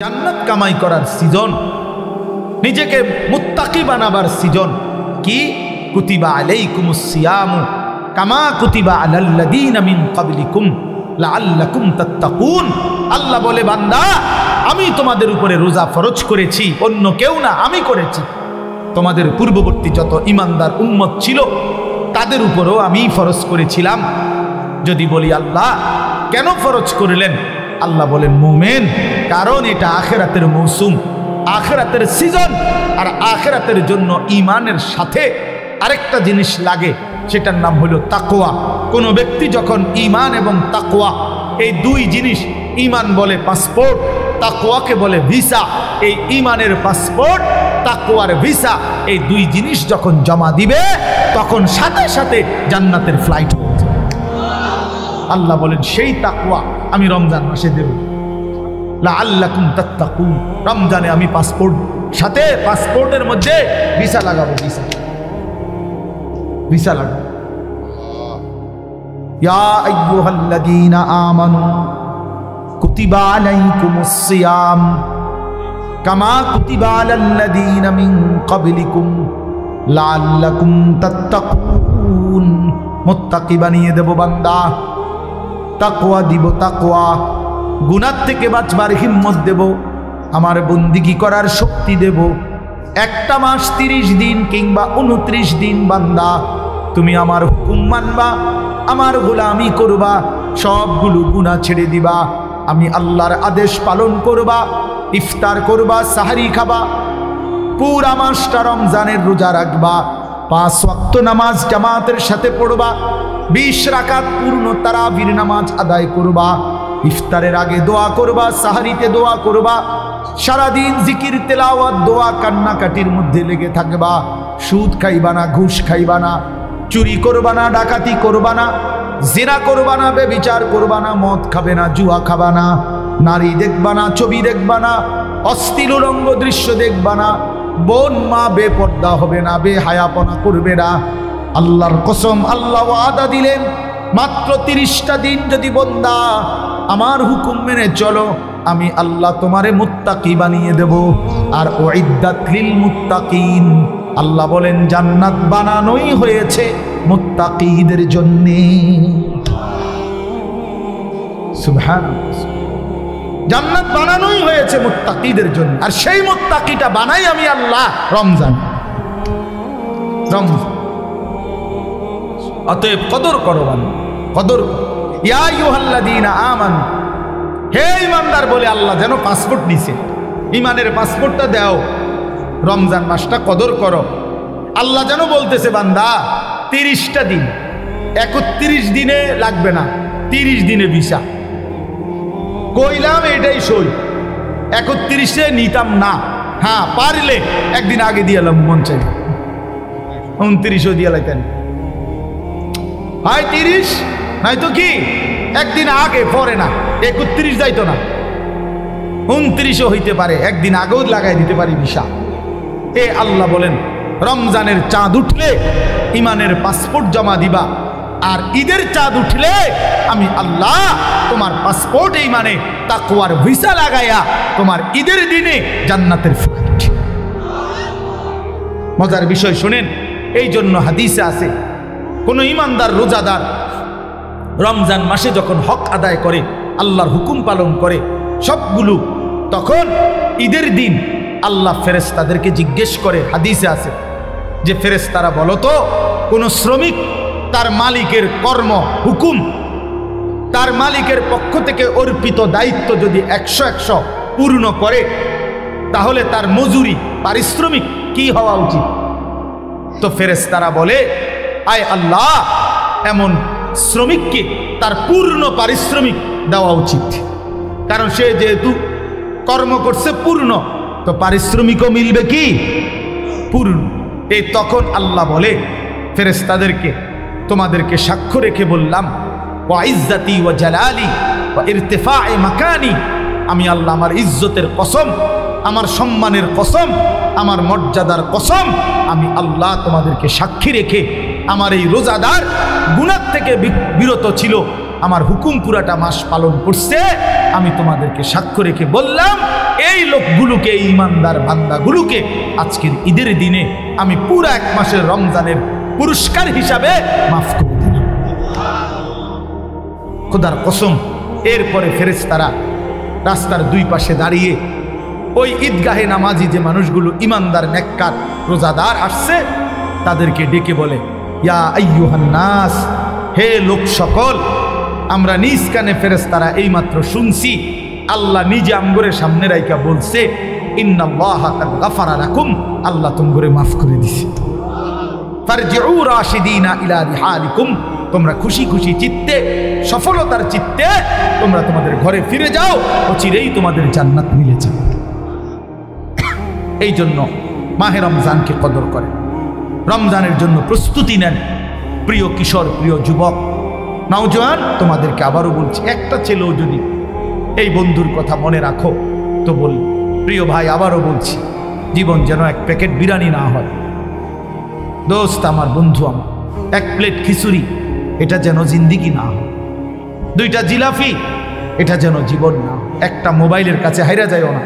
জান্নাত কামাই করার সিজন, নিজেকে মুত্তাকি বানাবার সিজন কি? কুতিবা আলাইকুমুস সিয়ামু কামা কুতিবা আলাল্লাযীনা মিন ক্বাবলিকুম লাআল্লাকুম তাত্তাকুন। আল্লাহ বলে, বান্দা আমি তোমাদের উপরে রোজা ফরজ করেছি, অন্য কেউ না, আমি করেছি। তোমাদের পূর্ববর্তী যত ঈমানদার উম্মত ছিল তাদের উপরও আমি ফরজ করেছিলাম। যদি বলি আল্লাহ কেন ফরজ করলেন, আল্লাহ বলেন মুমিন, কারণ এটা আখিরাতের মৌসুম, আখিরাতের সিজন। আর আখিরাতের জন্য ঈমানের সাথে আরেকটা জিনিস লাগে, সেটার নাম হলো তাকওয়া। কোনো ব্যক্তি যখন ঈমান এবং তাকওয়া, এই দুই জিনিস, ঈমান বলে পাসপোর্ট, তাকওয়াকে বলে ভিসা, এই ঈমানের পাসপোর্ট, তাকওয়ার ভিসা, এই দুই জিনিস যখন জমা দিবে তখন সাথে সাথে জান্নাতের ফ্লাইট হবে। আল্লাহ বলেন সেই তাকওয়া আমি রমজান মাসে দেব, লাআল্লাকুম তাত্তাকুন। রমজানে আমি পাসপোর্ট সাথে, পাসপোর্টের মধ্যে ভিসা লাগাবো, ভিসা লাগাবো। ইয়া আইয়ুহাল্লাযীনা আমানু কুতিবা আলাইকুমুস সিয়াম কামা কুতিবা আলাল্লাযীনা মিন ক্বাবলিকুম লাআল্লাকুম তাত্তাকুন। মুত্তাকি বানিয়ে দেব বান্দা, তাকওয়া দিব, তাকওয়া, গুনাহ থেকে বাঁচবার হিম্মত দেব, আমার বন্দিগি করার শক্তি দেব। একটা মাস 30 দিন কিংবা 29 দিন বান্দা তুমি আমার হুকুম মানবা, আমার গোলামি করবা, সবগুলো গুনাহ ছেড়ে দিবা, আমি আল্লাহর আদেশ পালন করবা, ইফতার করবা, সাহারি খাবা, পুরা মাসটা রমজানের রোজা রাখবা, 5 ওয়াক্ত নামাজ জামাতের সাথে পড়বা, 20 রাকাত পূর্ণ তারাবির নামাজ আদায় করবা, ইফতারের আগে দোয়া করবা, সাহারিতে দোয়া করবা, সারাদিন জিকির তেলাওয়াত দোয়া কান্নাকাটির মধ্যে লেগে থাকবা। সুদ খাইবা না, ঘুষ খাইবা না, চুরি করবা না, ডাকাতি করবা না, জিনা করবা না, ব্যভিচার করবা না, মদ খাবে না, জুয়া খাবা না, নারী দেখবা না, ছবি দেখবা না, অশ্লীল উলঙ্গ দৃশ্য দেখবা না, বোন মা বেপর্দা হবে না, বেহায়াপনা করবে না। আল্লাহর কসম, আল্লাহ ওয়াদা দিলেন মাত্র 30টা দিন যদি বান্দা আমার হুকুম মেনে চলো, আমি আল্লাহ তোমারে মুত্তাকি বানিয়ে দেব। আর উইদ্দাত লিল মুত্তাকিন, আল্লাহ বলেন জান্নাত বানানোই হয়েছে মুত্তাকিদের জন্য। সুবহানাল্লাহ, জান্নাত বানানোই হয়েছে মুত্তাকিদের জন্য। আর সেই মুত্তাকিটা বানাই আমি আল্লাহ রমজান। অতএব কদর করো, কদর। ইয়া আইয়ুহাল্লাযীনা আমানু, হে ঈমানদার বলে আল্লাহ যেন পাসপোর্ট নিছে, ঈমানের পাসপোর্টটা দাও, রমজান মাসটা কদর করো। আল্লাহ যেন বলতেছে বান্দা 30টা দিন, 31 দিনে লাগবে না, 30 দিনে ভিসা। কইলাম এটাই সই, 31-এ নিতাম না, হ্যাঁ পারলে একদিন আগে দিয়ে এলাম, মন চাই 29ও দিয়ে লাইতেন, হয় 30 নয়তো কি একদিন আগে, পরে না 31 যাইতো না, 29ও হইতে পারে, একদিন আগেও লাগাই দিতে পারি ভিসা। এ আল্লাহ বলেন রমজানের চাঁদ উঠলে ঈমানের পাসপোর্ট জমা দিবা, আর ঈদের চাঁদ উঠলে আমি আল্লাহ তোমার পাসপোর্ট ঈমানে তাকওয়ার ভিসা লাগাইয়া তোমার ঈদের দিনে জান্নাতের ফ্লাইট। মজার বিষয় শুনেন, এই জন্য হাদিসে আছে কোন ঈমানদার রোজাদার রমজান মাসে যখন হক আদায় করে, আল্লাহর হুকুম পালন করে সবগুলো, তখন ঈদের দিন আল্লাহ ফেরেশতাদেরকে জিজ্ঞেস করে, হাদিসে আছে যে ফেরেশতারা বলো তো, কোন শ্রমিক তার মালিকের কর্ম হুকুম, তার মালিকের পক্ষ থেকে অর্পিত দায়িত্ব যদি 100 পূর্ণ করে, তাহলে তার মজুরি, পারিশ্রমিক কি হওয়া উচিত? তো ফেরেশতারা বলে, আয় আল্লাহ, এমন শ্রমিককে তার পূর্ণ পারিশ্রমিক দেওয়া উচিত, কারণ সে যেহেতু কর্ম করছে পূর্ণ, তো পারিশ্রমিকও মিলবে কি পূর্ণ। এই তখন আল্লাহ বলে ফেরেশতাদেরকে, তোমাদেরকে সাক্ষ্য রেখে বললাম, ওয়া ইজ্জতি ওয়া জালালি ওয়া ইরতিফা'i মাকানি, আমি আল্লাহ আমার ইজ্জতের কসম, আমার সম্মানের কসম, আমার মর্যাদার কসম, আমি আল্লাহ তোমাদেরকে সাক্ষী রেখে আমার এই রোজাদার গুনাহ থেকে বিরত ছিল, আমার হুকুম পুরাটা মাস পালন করছে, আমি তোমাদেরকে সাক্ষ্য রেখে বললাম, এই লোকগুলোকে, এই ইমানদার বান্দাগুলোকে আজকের ঈদের দিনে আমি পুরা 1 মাসের রমজানের পুরস্কার হিসাবে মাফ করে দিলাম। খোদার কসম। এরপরে ফেরেশতারা রাস্তার 2 পাশে দাঁড়িয়ে ওই ঈদগাহে নামাজি যে মানুষগুলো ইমানদার, নেককার, রোজাদার আসছে, তাদেরকে ডেকে বলে, ইয়া আইয়ুহান নাস, হে লোক সকল, আমরা নিজ কানে ফেরেশতারা এইমাত্র শুনছি আল্লাহ নিজে আমগরে সামনে রাইকা বলছে, ইন্নাল্লাহা কাদ গাফারা লাকুম, আল্লাহ তোমরে মাফ করে দিছে। ফারজিউ রাশিদিনা ইলা রিহালিকুম, তোমরা খুশি খুশি চিত্তে, সফলতার চিত্তে তোমরা তোমাদের ঘরে ফিরে যাও, অচিরেই তোমাদের জান্নাত মিলে যাবে। এই জন্য মাহে রমজানকে কদর করেন, রমজানের জন্য প্রস্তুতি নেন। প্রিয় কিশোর, প্রিয় যুবক, নওজোয়ান, তোমাদেরকে আবারও বলছি, একটা ছেলেও যদি এই বন্ধুর কথা মনে রাখো তো বল। প্রিয় ভাই, আবারও বলছি, জীবন যেন 1 প্যাকেট বিরিয়ানি না হয়। দোস্ত আমার, বন্ধু আমার, 1 প্লেট খিচুড়ি, এটা যেন জিন্দিগি না হয়। 2টা জিলাপি, এটা যেন জীবন না হয়। একটা মোবাইলের কাছে হেরে যায়ও না।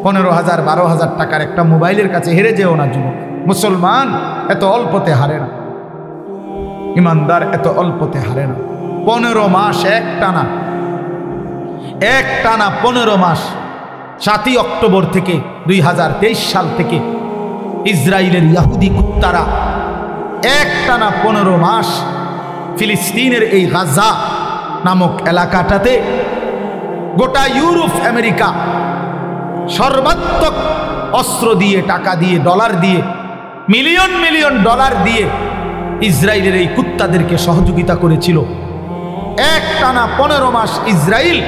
15,000 12,000 টাকার একটা মোবাইলের কাছে হেরে যেও না যুবক। মুসলমান এত অল্পতে হারে না, ইমানদার এত অল্পতে হারে না। 15 মাস একটানা 15 মাস, 7ই অক্টোবর থেকে 2023 সাল থেকে ইসরায়েলের ইহুদি কুত্তারা একটানা 15 মাস ফিলিস্তিনের এই গাজা নামক এলাকাটাতে গোটা ইউরোপ, আমেরিকা সর্বাত্মক অস্ত্র দিয়ে, টাকা দিয়ে, ডলার দিয়ে, মিলিয়ন মিলিয়ন ডলার দিয়ে ইসরায়েলের এই কুত্তাদেরকে সহযোগিতা করেছিল। একটানা 15 মাস ইসরায়েল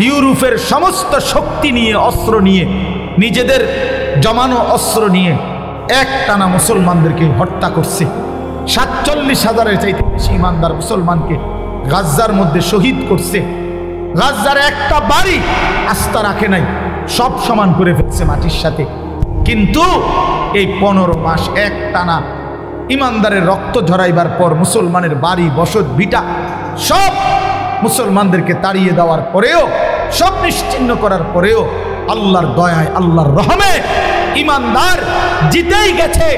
ইউরোপের সমস্ত শক্তি নিয়ে, অস্ত্র নিয়ে, নিজেদের জমানো অস্ত্র নিয়ে একটানা মুসলমানদেরকে হত্যা করছে। 47,000-এর চাইতে বেশি ইমানদার মুসলমানকে গাজ্জার মধ্যে শহীদ করছে। গাজ্জার একটা বাড়ি আস্থা রাখে নাই, সব সমান করে ফেলছে মাটির সাথে। কিন্তু এই 15 মাস একটানা ইমানদারের রক্ত ঝরাইবার পর, মুসলমানের বাড়ি, বসত, ভিটা সব মুসলমানদেরকে তাড়িয়ে দেওয়ার পরেও, সব নিশ্চিহ্ন করার পরেও আল্লাহর দয়ায়, আল্লাহর রহমে ইমানদার জিতেই গেছে।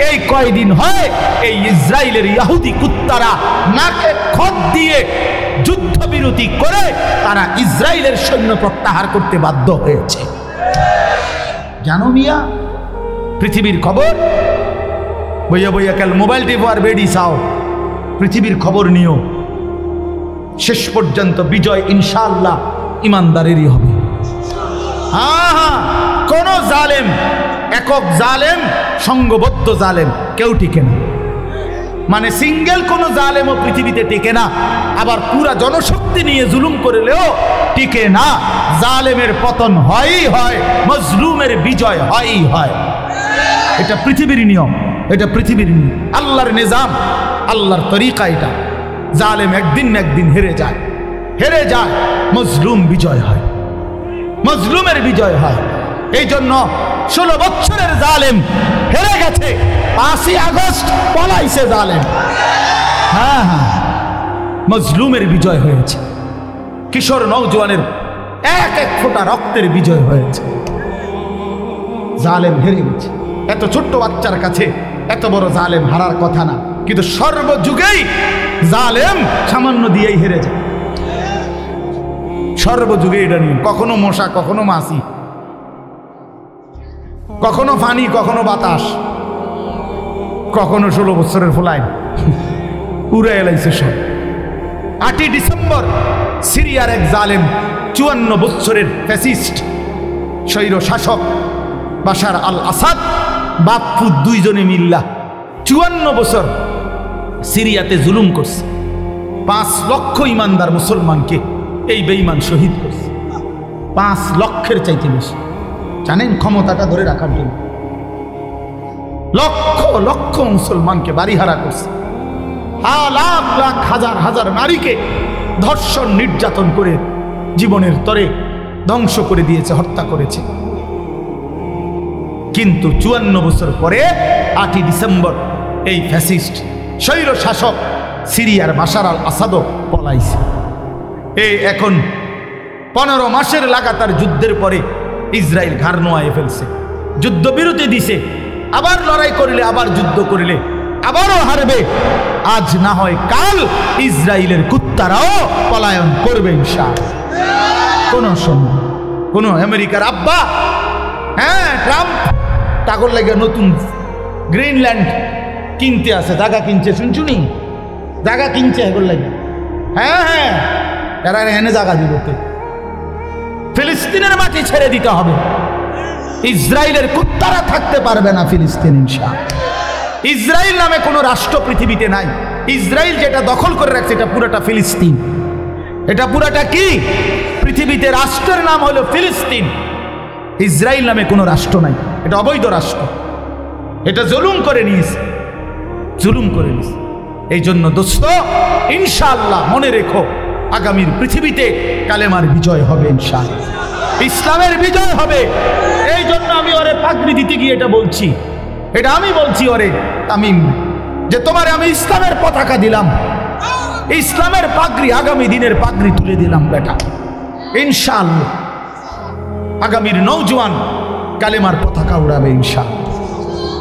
এই কয়দিন হয় এই ইসরায়েলের ইহুদি কুত্তারা নাকে খত দিয়ে যুদ্ধবিরতি করে তারা ইসরায়েলের সৈন্য প্রত্যাহার করতে বাধ্য হয়েছে। জানো মিয়া, পৃথিবীর খবর বইয়া বইয়া কাল মোবাইল টিপো আর বেডি চাও, পৃথিবীর খবর নিও। শেষ পর্যন্ত বিজয় ইনশাআল্লাহ ইমানদারেরই হবে। হ্যাঁ, কোন জালেম, একক জালেম, সংঘবদ্ধ জালেম কেউ টিকে না। মানে সিঙ্গেল কোন জালেমও পৃথিবীতে টিকে না। আবার পুরা জনশক্তি নিয়ে জুলুম করলেও টিকে না। জালেমের পতন হয়ই হয়, মজলুমের বিজয় হয়ই হয়। এটা পৃথিবীর নিয়ম, এটা পৃথিবীর নিয়ম, আল্লাহর নিজাম, আল্লাহর তরিকা এটা। জালেম একদিন না একদিন হেরে যায়, হেরে যায়, মজলুম বিজয় হয়, মজলুমের বিজয় হয়। এই জন্য 16 বছরের জালেম হেরে গেছে, 5ই আগস্ট পলাইছে জালেম। হ্যাঁ, মজলুমের বিজয় হয়েছে, কিশোর নওজোয়ানের এক এক ফোঁটা রক্তের বিজয় হয়েছে। জালেম হেরে গেছে। এত ছোট্ট বাচ্চার কাছে এত বড় জালেম হারার কথা না, কিন্তু সর্বযুগেই জালেম সামান্য দিয়েই হেরে যায়। সর্বযুগে এটা নিয়ে, কখনো মশা, কখনো মাছি, কখনো পানি, কখনো বাতাস, কখনো 16 বছরের ফলাইন উড়ে এলাইছে সব। 8ই ডিসেম্বর সিরিয়ার এক জালেম, 54 বছরের ফ্যাসিস্ট স্বৈর শাসক বাশার আল আসাদ, বাপ্পু দুইজনে মিল্লা 54 বছর সিরিয়াতে জুলুম করছে। 5 লক্ষ ইমানদার মুসলমানকে এই বেঈমান শহীদ করছে। 5 লক্ষের চাইতে বেশি। জানেন ক্ষমতাটা ধরে রাখার জন্য লক্ষ লক্ষ মুসলমানকে বাড়িহারা করছে। লাখ লাখ হাজার হাজার নারীকে ধর্ষণ, নির্যাতন করে জীবনের তরে ধ্বংস করে দিয়েছে, হত্যা করেছে। কিন্তু 54 বছর পরে 8ই ডিসেম্বর এই ফ্যাসিস্ট স্বৈর শাসক সিরিয়ার বাশার আল আসাদও পলাইছে। এই এখন 15 মাসের লাগাতার যুদ্ধের পরে ইসরায়েল ঘাড় নোয়ায় ফেলছে, যুদ্ধবিরতি দিছে, আবার লড়াই করিলে, আবার যুদ্ধ করিলে আবারও হারবে। আজ না হয় কাল ইসরায়েলের কুত্তারাও পলায়ন করবে ইনশাআল্লাহ। কোন সম্ভব, কোন আমেরিকার আব্বা, হ্যাঁ ট্রাম্প টাকর লাগে নতুন গ্রিনল্যান্ড কিনতে আছে, জায়গা কিনছে, শুনছুনি জায়গা কিনছে এগুলো লাগে। হ্যাঁ হ্যাঁ, এরা এনে জায়গা দিব, ফিলিস্তিনের মাটি ছেড়ে দিতে হবে। ইসরায়েলের কুত্তারা থাকতে পারবে না ফিলিস্তিন ইনশাআল্লাহ। ইসরায়েল নামে কোনো রাষ্ট্র পৃথিবীতে নাই। ইসরায়েল যেটা দখল করে রাখছে এটা পুরোটা ফিলিস্তিন। এটা পুরাটা কি? পৃথিবীতে রাষ্ট্রের নাম হলো ফিলিস্তিন। ইসরায়েল নামে কোনো রাষ্ট্র নাই, এটা অবৈধ রাষ্ট্র। এটা জুলুম করে নিয়েছে, জুলুম করে নিয়েছে। এই জন্য দোস্ত, ইনশাআল্লাহ মনে রেখো, আগামীর পৃথিবীতে কালেমার বিজয় হবে ইনশাআল্লাহ, ইসলামের বিজয় হবে। এই জন্য আমি ওরে পাগড়ি দিতে গিয়ে এটা বলছি, এটা আমি বলছি ওরে তামিম, যে তোমারে আমি ইসলামের পতাকা দিলাম, ইসলামের পাগড়ি, আগামী দিনের পাগড়ি তুলে দিলাম বেটা। ইনশাআল্লাহ আগামীর নওজোয়ান কালেমার পতাকা উড়াবে ইনশাআল্লাহ।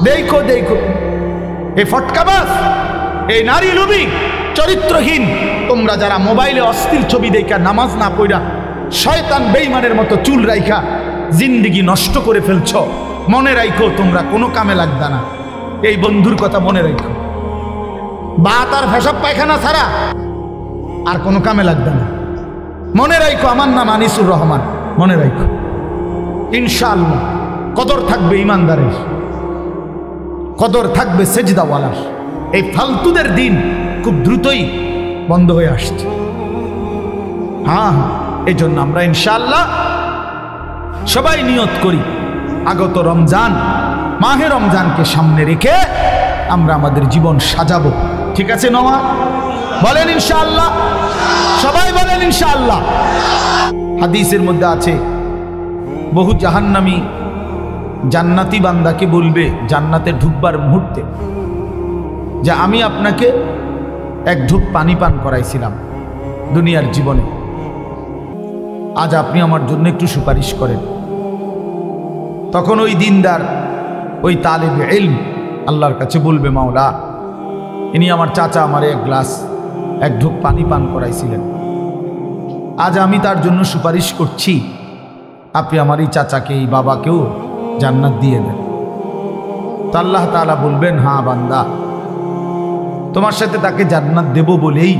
দেখো দেখো, এই ফটকাবাজ, এই নারী লোভী, চরিত্রহীন তোমরা যারা মোবাইলে অস্থির ছবি দেখা নামাজ না পড়া শয়তান বেঈমানের মতো চুল রাইখা জিন্দেগি নষ্ট করে ফেলছ, মনে রাখো তোমরা কোনো কামে লাগবে না। এই বন্ধুর কথা মনে রাখো, বাত আর পেশাব পায়খানা ছাড়া আর কোনো কামে লাগবে না। মনে রাখো আমার নাম আনিসুর রহমান, মনে রাখো ইনশাআল্লাহ কদর থাকবে ইমানদারের, কদর থাকবে সেজদাওয়ালার। এই ফালতুদের দিন খুব দ্রুতই বন্ধ হয়ে আসছে। হ্যাঁ হ্যাঁ, এই জন্য আমরা ইনশাআল্লাহ সবাই নিয়ত করি, আগত রমজান, মাহে রমজানকে সামনে রেখে আমরা আমাদের জীবন সাজাবো। ঠিক আছে নওয়া? বলেন ইনশাআল্লাহ, সবাই বলেন ইনশাআল্লাহ। হাদিসের মধ্যে আছে, বহু জাহান্নামী জান্নাতি বান্দাকে বলবে জান্নাতে ঢুকবার মুহূর্তে, যে আমি আপনাকে এক ঢুক পানি পান করাইছিলাম দুনিয়ার জীবনে, আজ আপনি আমার জন্য একটু সুপারিশ করেন। তখন ওই দিনদার, ওই তালেবে ইলম আল্লাহর কাছে বলবে, মাওলা ইনি আমার চাচা আমারে এক ঢুক পানি পান করাইছিলেন, আজ আমি তার জন্য সুপারিশ করছি, আপনি আমার এই চাচাকে, এই বাবাকেও জান্নাত দিয়ে দেন। তো আল্লাহ তাআলা বলবেন, হ্যাঁ বান্দা, তোমার সাথে তাকে জান্নাত দেব বলেই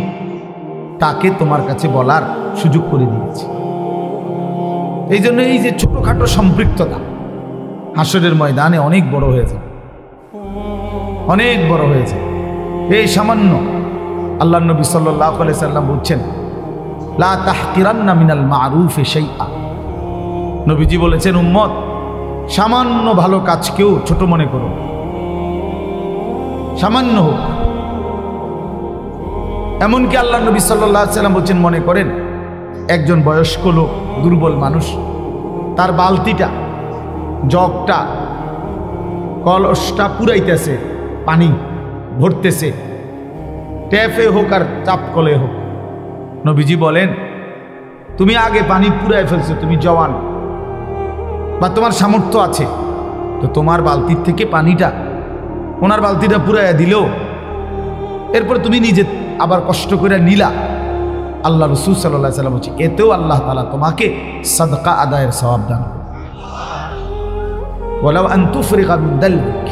তাকে তোমার কাছে বলার সুযোগ করে দিয়েছি। এই জন্য এই যে ছোটখাটো সম্পৃক্ততা হাসরের ময়দানে অনেক বড় হয়েছে, অনেক বড় হয়েছে। এই সামান্য, আল্লাহ নবী সাল্লাল্লাহু আলাইহি সাল্লাম বলছেন, লা তাহকিরান্না মিনাল মারুফি শাইআ। নবীজি বলেছেন, উম্মত সামান্য ভালো কাজকেও ছোট মনে করো, সামান্য হোক। এমনকি আল্লাহ নবী সাল্লাল্লাহু আলাইহি সাল্লাম বলছেন, মনে করেন একজন বয়স্ক লোক, দুর্বল মানুষ, তার বালতিটা, জগটা, কলসটা পুরাইতেছে, পানি ভরতেছে, ট্যাপে হোক আর চাপ কলে হোক। নবীজি বলেন, তুমি আগে পানি পুরাই ফেলছো, তুমি জওয়ান বা তোমার সামর্থ্য আছে, তো তোমার বালতির থেকে পানিটা ওনার বালতিটা পুরাইয়া দিলেও এরপর তুমি নিজে আবার কষ্ট করে নিলা, আল্লাহ রাসূল সাল্লাল্লাহু আলাইহি সাল্লাম বলছে, এতেও আল্লাহ তাআলা তোমাকে সাদকা আদায়ের সওয়াব দান করবে। ওয়ালাউ আন তুফরিগা মিন দালবিক,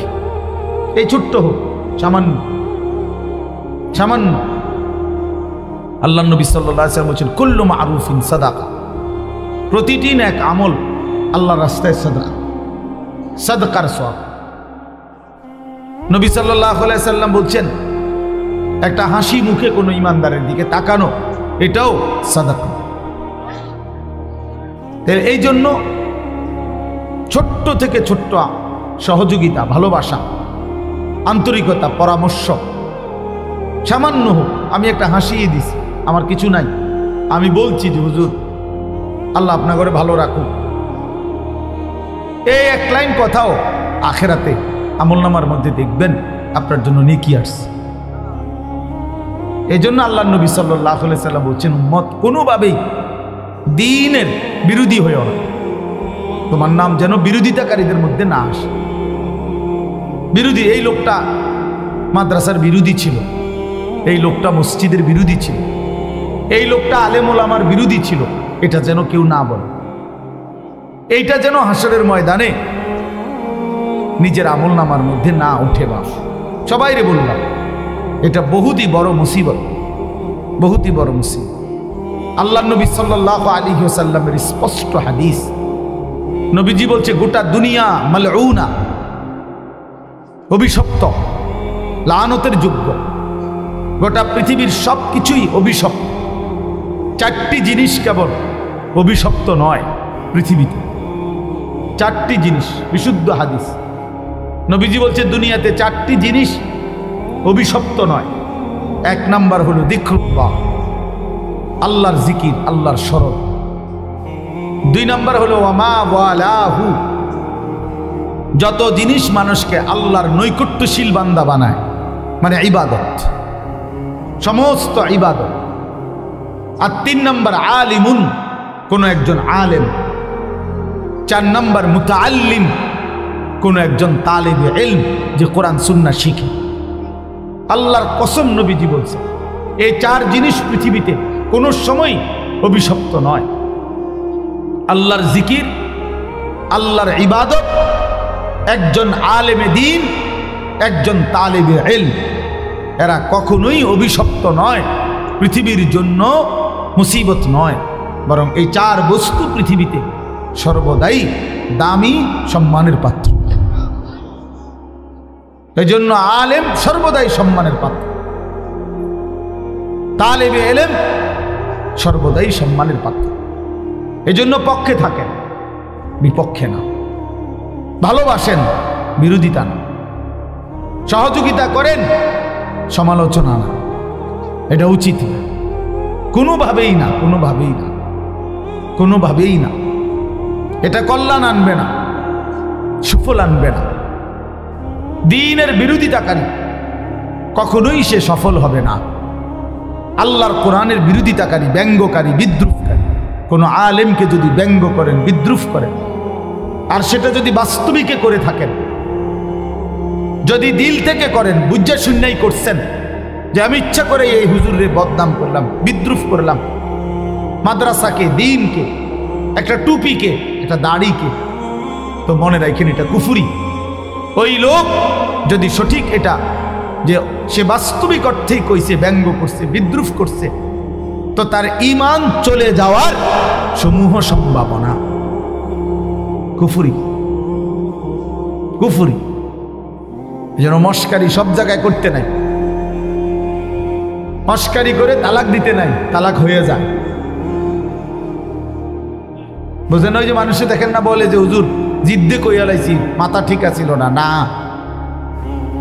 এই ছোট্ট হোক, সামান্য সামান্য। আল্লাহ নবী সাল্লাল্লাহু আলাইহি সাল্লাম বলছেন, কুল্লু মারুফিন সাদাকা, প্রতিটি নেক আমল আল্লাহর রাস্তায় সাদকা, সাদকার সওয়াব। নবী সাল্লাল্লাহু আলাইহি সাল্লাম বলছেন, একটা হাসি মুখে কোনো ইমানদারের দিকে তাকানো, এটাও সাদাকা। এই জন্য ছোট্ট থেকে ছোট্ট সহযোগিতা, ভালোবাসা, আন্তরিকতা, পরামর্শ, সামান্য হোক, আমি একটা হাসিয়ে দিছি, আমার কিছু নাই, আমি বলছি যে হুজুর আল্লাহ আপনার ঘরে ভালো রাখুক, এই এক লাইন কথাও আখেরাতে আমলনামার মধ্যে দেখবেন আপনার জন্য নেকি আসছে। এই জন্য আল্লাহ নবী সাল্লাল্লাহু আলাইহি সাল্লাম বলছেন, উম্মত কোনোভাবেই দ্বীনের বিরোধী হয়েও না, তোমার নাম যেন বিরোধিতাকারীদের মধ্যে না আসে। বিরোধী, এই লোকটা মাদ্রাসার বিরোধী ছিল, এই লোকটা মসজিদের বিরোধী ছিল, এই লোকটা আলেম ওলামার বিরোধী ছিল, এটা যেন কেউ না বলে। এইটা যেন হাসরের ময়দানে নিজের আমল নামার মধ্যে না উঠে। বাপ সবাইরে বললাম, এটা বহুতই বড় মুসিবত, বহুতই বড় মুসিবত। আল্লাহ নবী সাল্লাল্লাহু আলাইহি ওয়াসাল্লামের স্পষ্ট হাদিস, নবীজি বলছে গোটা দুনিয়া মালউনা, অভিশপ্ত, লানতের যোগ্য। গোটা পৃথিবীর সব কিছুই অভিশপ্ত। চারটি জিনিস কেবল অভিশপ্ত নয় পৃথিবীতে, চারটি জিনিস, বিশুদ্ধ হাদিস। নবীজি বলছে দুনিয়াতে চারটি জিনিস অভিশপ্ত নয়। এক নাম্বার হলো যিকরুল্লাহ, আল্লাহর জিকির, আল্লাহর স্মরণ। দুই নাম্বার হলো ওয়ামা ওয়ালাহু, যত জিনিস মানুষকে আল্লাহর নৈকট্যশীল বান্দা বানায়, মানে ইবাদত, সমস্ত ইবাদত। আর তিন নাম্বার আলিমুন, কোন একজন আলেম। চার নাম্বার মুতাআল্লিম, কোন একজন তালিবে ইলম, যে কোরআন সুন্নাহ শিখে। আল্লাহর কসম নবীজি বলছে এই চার জিনিস পৃথিবীতে কোনো সময় অভিশপ্ত নয়। আল্লাহর জিকির, আল্লাহর ইবাদত, একজন আলেমে দ্বীন, একজন তালিবে ইলম, এরা কখনোই অভিশপ্ত নয়, পৃথিবীর জন্য মুসিবত নয়। বরং এই চার বস্তু পৃথিবীতে সর্বদাই দামি, সম্মানের পাত্র। এই জন্য আলেম সর্বদাই সম্মানের পাত্র, তালেবে ইলম সর্বদাই সম্মানের পাত্র। এই জন্য পক্ষে থাকেন, বিপক্ষে না। ভালোবাসেন, বিরোধিতা না। সহযোগিতা করেন, সমালোচনা না। এটা উচিত না, কোনোভাবেই না, কোনোভাবেই না, কোনোভাবেই না। এটা কল্যাণ আনবে না, সুফল আনবে না। দ্বীনের বিরোধিতাকারী কখনোই সে সফল হবে না। আল্লাহর কোরআনের বিরোধিতাকারী, ব্যঙ্গকারী, বিদ্রুপকারী, কোনো আলেমকে যদি ব্যঙ্গ করেন, বিদ্রুপ করেন, আর সেটা যদি বাস্তবিকে করে থাকেন, যদি দিল থেকে করেন, বুঝা শুন্নাই করছেন যে আমি ইচ্ছা করে এই হুজুরে বদনাম করলাম, বিদ্রুপ করলাম, মাদ্রাসাকে, দ্বীনকে, একটা টুপিকে, একটা দাড়িকে, তো মনে রাখেন এটা কুফরি। ওই লোক যদি সঠিক এটা যে সে বাস্তবিক অর্থেই কইছে, ব্যঙ্গ করছে, বিদ্রুপ করছে, তো তার ঈমান চলে যাওয়ার সমূহ সম্ভাবনা। কুফরি, কুফরি। যেন মস্কারি সব জায়গায় করতে নাই, মস্কারি করে তালাক দিতে নাই, তালাক হয়ে যায়। বুঝেন? ওই যে মানুষে দেখেন না, বলে যে হুজুর জিদ্দে কইয়া লাইছি, মাথা ঠিক আছিল না। না,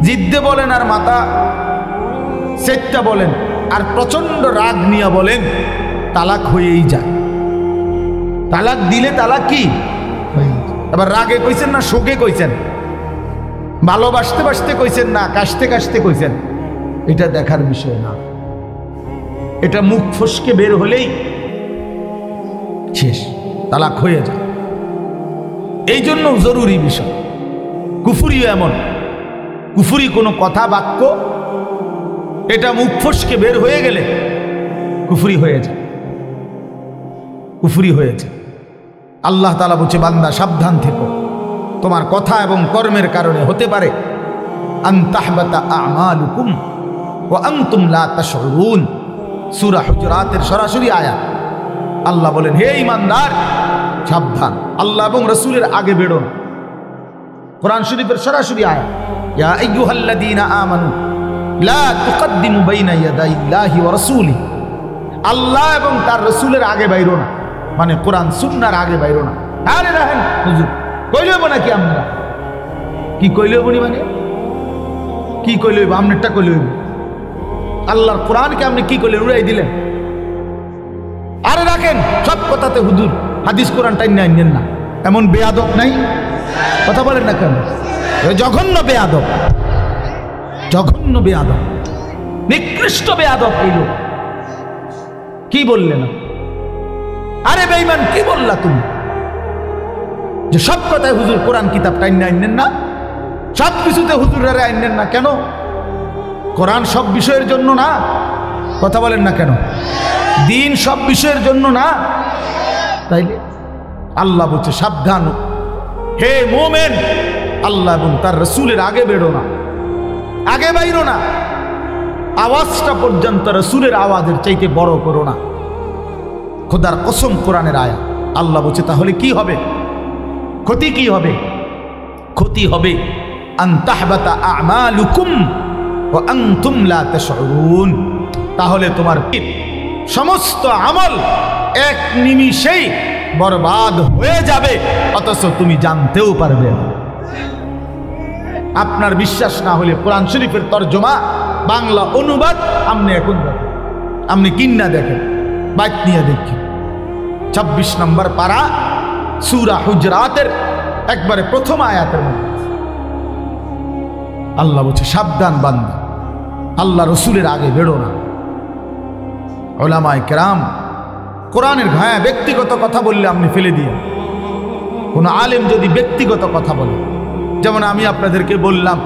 জিদ্দে বলেন আর মাথা সেটটা বলেন আর প্রচন্ড রাগ নিয়ে বলেন, তালাক হয়েই যায়। তালাক দিলে তালাক কি? এবার রাগে কইছেন না শোকে কইছেন, ভালোবাসতে বাসতে কইছেন না কাশতে কাশতে কইছেন, এটা দেখার বিষয় না। এটা মুখ ফসকে বের হলেই শেষ, তালাক হয়ে যায়। এই জন্য জরুরি বিষয়। কুফরিও এমন, কুফরি কোনো কথা বাক্য এটা মুখ ফসকে বের হয়ে গেলে কুফরি হয়ে যায়, কুফরি হয়ে যায়। আল্লাহ তাআলা বলছে, বান্দা সাবধান থেকো, তোমার কথা এবং কর্মের কারণে হতে পারে আন তাহবাতা আমালুকুম ওয়া আনতুম লা তাশউরুন। সূরা হুজুরাতের সরাসরি আয়াত। আল্লাহ বলেন, হে ঈমানদার সাবধান, আল্লাহ এবং রাসূলের আগে বেরো না। কোরআন শরীফের সরাসরি আয়াত, ইয়া আইয়ুহাল্লাযীনা আমানু লা তুকদ্দিমু বাইনা ইয়াদাইল্লাহি ওয়া রাসূলিহি। আল্লাহ এবং তার রাসূলের আগে বাইরো না, মানে কোরআন সুন্নাহর আগে বাইরো না। আরে রাহেন হুজুর, কইলেব নাকি আমরা? কি কইলেব নি, মানে কি কইলেব? আমনেরটা কইলেব। আল্লাহর কোরআনকে আপনি কি কইলেন? উড়াই দিলেন। আরে রাখেন, সব কথাতে হুজুর হাদিস কোরআন টাইনা আনেন না, এমন বেয়াদব নাই? কথা বলেন না কেন? জঘন্য বেয়াদব, জঘন্য বেয়াদব। নিকৃষ্ট বেয়াদব এই লোক। কি বললে না? আরে বেঈমান, কি বললা তুমি যে সব কথায় হুজুর কোরআন কিতাব টাইনা আইনেন না, সব কিছুতে হুজুরেরা আইনেন না? কেন? কোরআন সব বিষয়ের জন্য না? কথা বলেন না কেন? দিন সব বিষয়ের জন্য না? তাইলে আল্লাহ বলছে সাবধান, হে মোমেন, আল্লাহ এবং তার রসুলের আগে বেরো না, আগে বাইরো না, আওয়াজটা পর্যন্ত রসুলের আওয়াজের চাইতে বড় করো না। খোদার কসম, কোরআনের আয়াত। আল্লাহ বলছে তাহলে কি হবে? ক্ষতি কি হবে? ক্ষতি হবে আন তাহবাতা আমালুকুম ওয়া আনতুম লা তাশউরুন। তাহলে তোমার সমস্ত আমল এক নিমিষেই বরবাদ হয়ে যাবে, অথচ তুমি জানতেও পারবে না। আপনার বিশ্বাস না হলে কোরআন শরীফের তরজমা বাংলা অনুবাদ আপনি এখন দেখেন, আপনি কিন্না দেখেন, বাইক নিয়ে দেখেন। 26 নম্বর পারা সূরা হুজরাতের একবারে প্রথম আয়াতের মধ্যে আল্লাহ বলছে সাবধান বান্দা, আল্লাহ রসুলের আগে বেরো না। উলামায়ে কেরাম কোরআনের ঘায়া ব্যক্তিগত কথা বললে আপনি ফেলে দিয়ে, কোন আলেম যদি ব্যক্তিগত কথা বলে, যেমন আমি আপনাদেরকে বললাম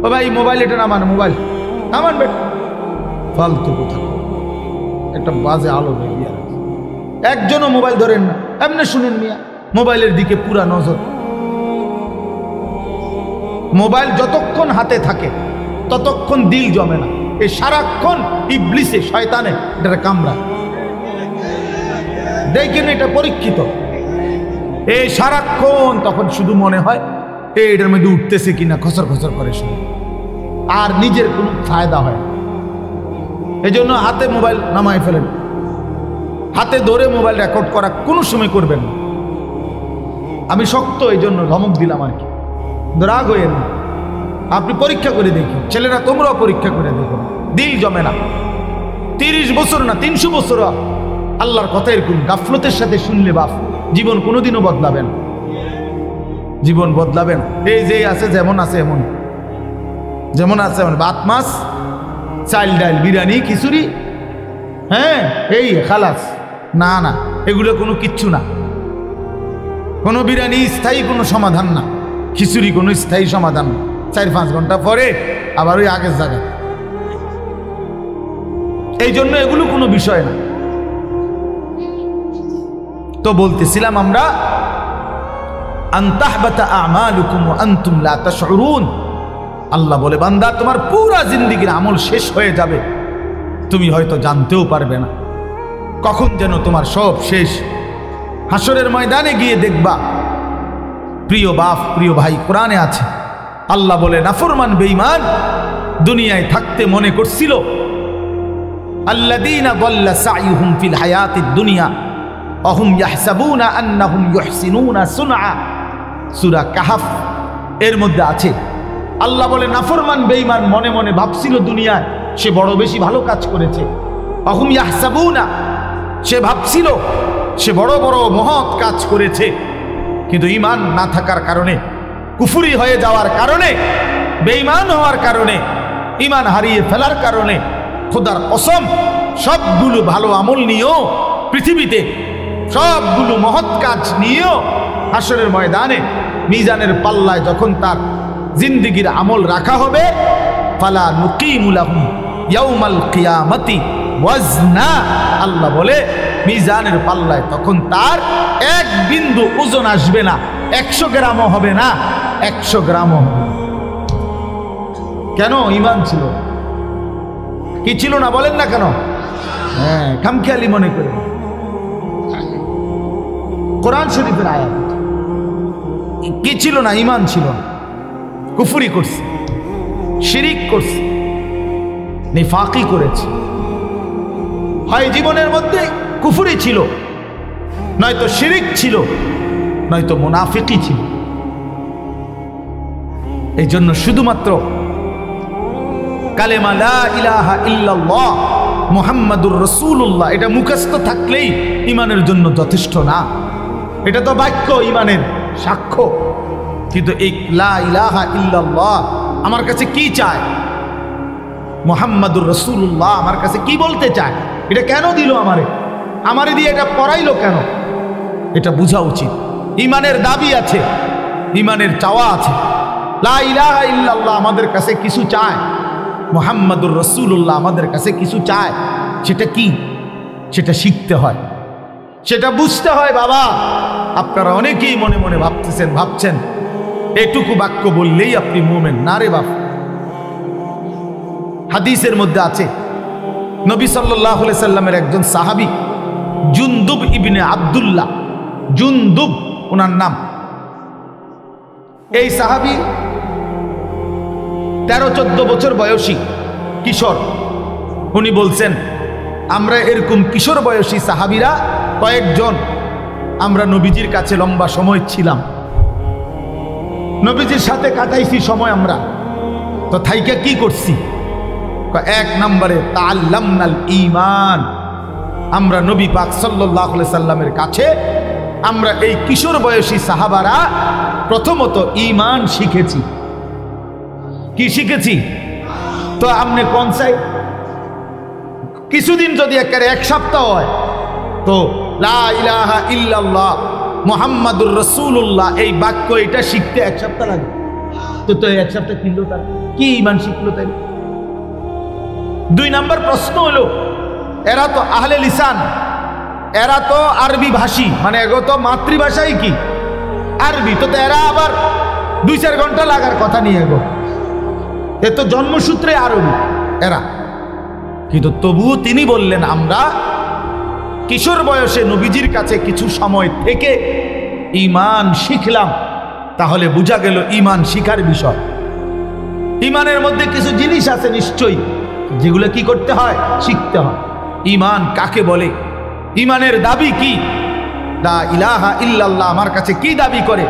ও ভাই মোবাইল এটা নামান, মোবাইল নামান বেটা, ফালতু কথা, একটা বাজে আলো দিয়ে একজনও মোবাইল ধরেন না, এমনি শুনেন মিয়া, মোবাইলের দিকে পুরা নজর। মোবাইল যতক্ষণ হাতে থাকে ততক্ষণ দিল জমে না, এই সারাক্ষণ ইবলিসে শয়তানে এটা কামড়া, দেখেন এটা পরীক্ষিত। এই সারাক্ষণ তখন শুধু মনে হয় এটার মধ্যে উঠতেছে কিনা, খসর খসর করে শুনে, আর নিজের কোনো ফায়দা হয়। এই জন্য হাতে মোবাইল নামাই ফেলেন, হাতে ধরে মোবাইল রেকর্ড করা কোনো সময় করবেন না। আমি শক্ত এই জন্য ধমক দিলাম আর কি, রাগ হয়ে না। আপনি পরীক্ষা করে দেখুন, ছেলেরা তোমরাও পরীক্ষা করে দেখো, দিল জমে না। 30 বছর না 300 বছর আল্লাহর কথা এরকম গাফলতের সাথে শুনলে বাপ, জীবন কোনোদিনও বদলাবে না, জীবন বদলাবে না। এই যে আছে যেমন আছে এমন, যেমন আছে এমন, ভাত মাছ চাল ডাল বিরিয়ানি খিচুড়ি, হ্যাঁ এই খালাস, না না এগুলো কোনো কিচ্ছু না। কোনো বিরিয়ানি স্থায়ী কোনো সমাধান না, খিচুড়ি কোনো স্থায়ী সমাধান না। 4-5 ঘন্টা পরে আবার ওই আগের জায়গায়। এই জন্য এগুলো কোনো বিষয় না। তো বলতেছিলাম আমরা, আন তাহবাতা আমালুকুম ওয়া আনতুম লা তাশউরুন। আল্লাহ বলে বান্দা তোমার পুরা জিন্দেগীর আমল শেষ হয়ে যাবে, তুমি হয়তো জানতেও পারবে না। কখন যেন তোমার সব শেষ। হাসরের ময়দানে গিয়ে দেখবা, প্রিয় বাপ প্রিয় ভাই, কোরআনে আছে আল্লাহ বলে নাফরমান বেঈমান দুনিয়ায় থাকতে মনে করছিল, আল্লাযীনা দাল্লা সাইয়ুহুম ফিল হায়াতিদ দুনিয়া ওয়া হুম ইয়াহসাবুনা আন্নাহুম ইউহসিনুনা সুনআ। সূরা কাহফ এর মধ্যে আছে। আল্লাহ বলে নাফরমান বেঈমান মনে মনে ভাবছিল দুনিয়ায় সে বড় বেশি ভালো কাজ করেছে। ওয়া হুম ইয়াহসাবুনা, সে ভাবছিল সে বড় বড় মহৎ কাজ করেছে, কিন্তু ঈমান না থাকার কারণে, কুফরি হয়ে যাওয়ার কারণে, বেঈমান হওয়ার কারণে, ঈমান হারিয়ে ফেলার কারণে, খোদার কসম সবগুলো ভালো আমল নিয়েও পৃথিবীতে সবগুলো মহৎ কাজ নিয়েও হাসরের ময়দানে মিজানের পাল্লায় যখন তার জিন্দেগীর আমল রাখা হবে, ফালা নুকিমু লাহুম ইয়াউমাল কিয়ামাতি ওয়াজনা। আল্লাহ বলে মিজানের পাল্লায় তখন তার এক বিন্দু ওজন আসবে না, 100 গ্রামও হবে না, 100 গ্রামও হবে। কেন? ঈমান ছিল। কি ছিল না বলেন না কেন? হ্যাঁ, খামখেয়ালি মনে করে। কোরআন শরীফের আয়াত। কি ছিল না? ঈমান ছিল না, কুফরি করছে, শিরিক করছে, নিফাকি করেছে। হয় জীবনের মধ্যে কুফরি ছিল, নয়তো শিরিক ছিল, নয়তো মুনাফিকি ছিল। এই জন্য শুধুমাত্র কালেমা লা ইলাহা ইল্লাল্লাহ মুহাম্মাদুর রাসূলুল্লাহ এটা মুখস্থ থাকলেই ঈমানের জন্য যথেষ্ট না। এটা তো বাক্য, ঈমানের সাক্ষ্য। কিন্তু এই লা ইলাহা ইল্লাল্লাহ আমার কাছে কি চায়? মুহাম্মাদুর রাসূলুল্লাহ আমার কাছে কি বলতে চায়, এটা কেন দিল আমারে দিয়ে এটা পড়াইলো কেন, এটা বোঝা উচিত। ইমানের দাবি আছে, ইমানের চাওয়া আছে। লা ইলাহা ইল্লাল্লাহ আমাদের কাছে কিছু চায়, মুহাম্মাদুর রাসূলুল্লাহ আমাদের কাছে কিছু চায়। সেটা কি? সেটা শিখতে হয়, সেটা বুঝতে হয়। বাবা, আপনারা অনেকেই মনে মনে ভাবছেন এটুকু বাক্য বললেই আপনি মুমিন। না রে বাপ, হাদিসের মধ্যে আছে নবী সাল্লাল্লাহু আলাইহি সাল্লামের একজন সাহাবী জুনদুব ইবনে আব্দুল্লাহ, জুনদুব ওনার নাম। এই সাহাবী 13-14 বছর বয়সী কিশোর। উনি বলছেন, আমরা এরকম কিশোর বয়সী সাহাবীরা কয়েকজন আমরা নবীজির কাছে লম্বা সময় ছিলাম, নবীজির সাথে কাটাইছি সময়। আমরা তো থাইকা কি করছি? এক নম্বরে তাআল্লামনাল ঈমান, আমরা নবী পাক সাল্লাল্লাহু আলাইহি সাল্লামের কাছে আমরা এই কিশোর বয়সী সাহাবারা প্রথমত ঈমান শিখেছি। কি শিখেছি? তো আপনি কোন চাই? কিছুদিন যদি একেবারে এক সপ্তাহ হয় তো লা ইলাহা ইল্লাল্লাহ মুহাম্মাদুর রাসূলুল্লাহ এই বাক্য এটা শিখতে এক সপ্তাহ লাগে। তো এক সপ্তাহ কিনলো তার কি ঈমান শিখলো তাই? 2 নম্বর প্রশ্ন হলো, এরা তো আহলে লিসান, এরা তো আরবি ভাষী, মানে এগো তো মাতৃভাষাই কি আরবি। তো এরা আবার 2-4 ঘন্টা লাগার কথা নিয়ে এগো, এ তো জন্মসূত্রে আরবি এরা। কিন্তু তবুও তিনি বললেন, আমরা কিশোর বয়সে নবীজির কাছে কিছু সময় থেকে ঈমান শিখলাম। তাহলে বোঝা গেল ঈমান শিখার বিষয়। ঈমানের মধ্যে কিছু জিনিস আছে নিশ্চয়ই, যেগুলো কি করতে হয়? শিখতে হয়। ঈমান কাকে বলে? ঈমানের দাবি কি? লা ইলাহা ইল্লাল্লাহ আমার কাছে কি দাবি করে,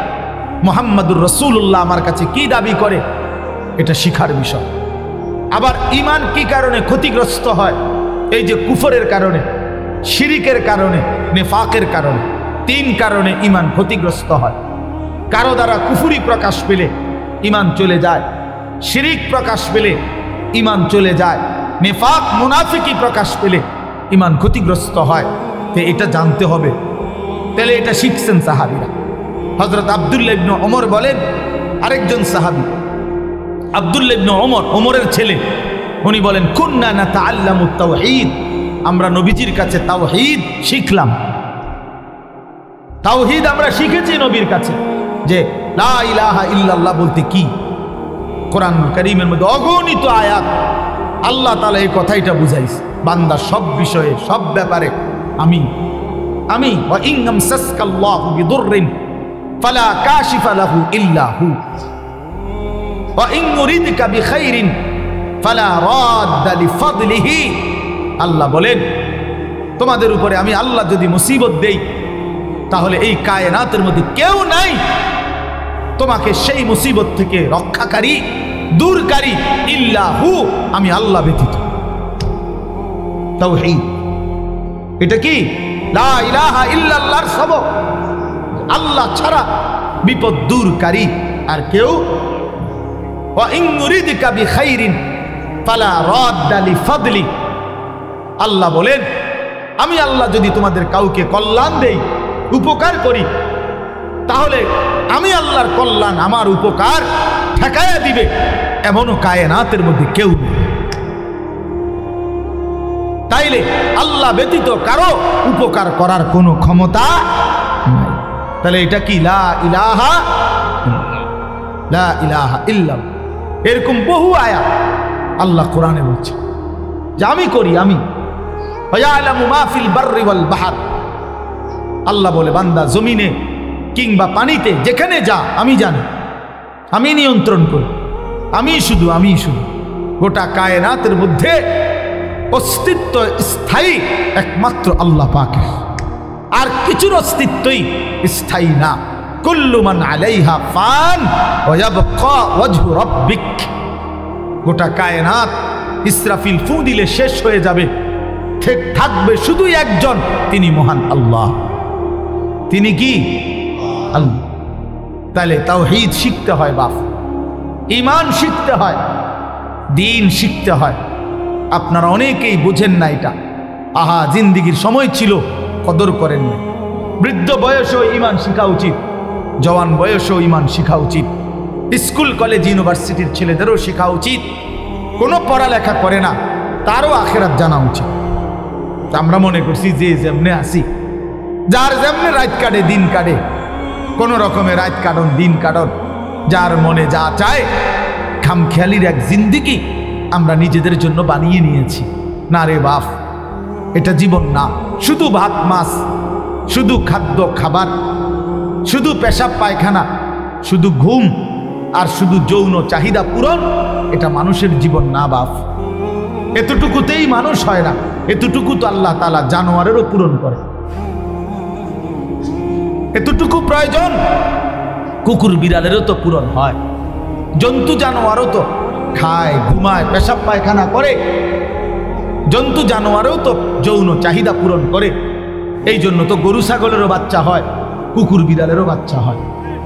মুহাম্মাদুর রাসূলুল্লাহ আমার কাছে কি দাবি করে, এটা শিখার বিষয়। আবার ঈমান কি কারণে ক্ষতিগ্রস্ত হয়? এই যে কুফরের কারণে, শিরিকের কারণে, নেফাকের কারণে। 3 কারণে ঈমান ক্ষতিগ্রস্ত হয়। কারো দ্বারা কুফরি প্রকাশ পেলে ঈমান চলে যায়, শিরিক প্রকাশ পেলে ঈমান চলে যায়, নেফাক মুনাফিকি প্রকাশ পেলে ঈমান ক্ষতিগ্রস্ত হয়। তো এটা জানতে হবে। তাহলে এটা শিখছেন সাহাবীরা। হযরত আব্দুল্লাহ ইবনে ওমর বলেন, আরেকজন সাহাবী আব্দুল্লাহ ইবনে ওমর, ওমরের ছেলে, উনি বলেন, কুন্না নাতাআল্লামু তাওহীদ, আমরা নবীজির কাছে তাওহীদ শিখলাম। তাওহীদ আমরা শিখেছি নবীর কাছে, যে লা ইলাহা ইল্লাল্লাহ বলতে কি। কোরআনুল কারীমের মধ্যে অগণিত আয়াত আল্লাহ তাআলা এই কথাইটা বুঝাইছে, বান্দা সব বিষয়ে সব ব্যাপারে আমি ওয়া ইন আমসাসকাল্লাহু বিদুররিন ফালা কাশিফা লাহু ইল্লা হু ওয়া ইন ইউরিদকা বিখাইরিন ফালা রাদ্দা লিফাদলিহি। আল্লাহ বলেন, তোমাদের উপরে আমি আল্লাহ যদি মুসিবত দেই তাহলে এই কায়নাতের মধ্যে কেউ নাই তোমাকে সেই মুসিবত থেকে রক্ষাকারী, দূরকারী, ইল্লা হু, আমি আল্লাহ ব্যতীত। তাওহীদ এটা কি? লা ইলাহা ইল্লাল্লাহর সবক। আল্লাহ ছাড়া বিপদ দূরকারী আর কেউ। ওয়া ইন ইউরিদকা বিখাইরিন ফালা রাদ্দা লিফাদলি। আল্লাহ বলেন, আমি আল্লাহ যদি তোমাদের কাউকে কল্যাণ দেই, উপকার করি, তাহলে আমি আল্লাহর কল্যাণ, আমার উপকার ঠেকায়া দিবে এমনও কায়নাতের মধ্যে কেউ নেই। তাইলে আল্লাহ ব্যতীত কারো উপকার করার কোনো ক্ষমতা নাই। তাহলে এটা কি? লা ইলাহা ইল্লাল্লাহ। এরকম বহু আয়াত আল্লাহ কোরআনে বলছে যে আমি করি, আমি ওয়ায়ালামু মা ফিল বাররি ওয়াল বাহর। আল্লাহ বলে, বান্দা জমিনে কিংবা পানিতে যেখানে যা আমি জানি, আমি নিয়ন্ত্রণ করি, আমি শুধু গোটা কায়নাতের মধ্যে অস্তিত্ব স্থায়ী একমাত্র আল্লাহ পাকের, আর কিছুর অস্তিত্বই স্থায়ী না। কুল্লু মান আলাইহা ফান ওয়া ইয়াবকা ওয়াজহু রাব্বিক। গোটা কায়নাত ইসরাফিল ফু দিলে শেষ হয়ে যাবে, ঠিক থাকবে শুধু একজন, তিনি মহান আল্লাহ। তিনি কি? আল্লাহ। তাহলে তাওহীদ শিখতে হয় বাপ, ঈমান শিখতে হয়, দ্বীন শিখতে হয়, আপনারা অনেকেই বোঝেন না এটা। আহা, জিন্দিগির সময় ছিল, কদর করেন না। বৃদ্ধ বয়সেও ইমান শিখা উচিত, জওয়ান বয়সেও ইমান শিখা উচিত। স্কুল কলেজ ইউনিভার্সিটির ছেলেদেরও শেখা উচিত। কোনো পড়ালেখা করে না, তারও আখেরাত জানা উচিত। আমরা মনে করছি যে যেমনে আসি, যার যেমনে রাত কাটে দিন কাটে, কোনো রকমের রাত কাটন দিন কাটন, যার মনে যা চায়, খামখেয়ালির এক জিন্দিগি আমরা নিজেদের জন্য বানিয়ে নিয়েছি। না রে বাপ, এটা জীবন না। শুধু ভাত মাছ, শুধু খাদ্য খাবার, শুধু পেশাব পায়খানা, শুধু ঘুম আর শুধু যৌন চাহিদা পূরণ, এটা মানুষের জীবন না বাপ। এতটুকুতেই মানুষ হয় না, এতটুকু তো আল্লাহ তাআলা জানোয়ারেরও পূরণ করে। এতটুকু প্রয়োজন কুকুর বিড়ালেরও তো পূরণ হয়। জন্তু জানোয়ারও তো খায়, ঘুমায়, পেশাব পায়খানা করে। জন্তু জানোয়ারও তো যৌন চাহিদা পূরণ করে। এই জন্য তো গরু ছাগলেরও বাচ্চা হয়, কুকুর বিড়ালেরও বাচ্চা হয়।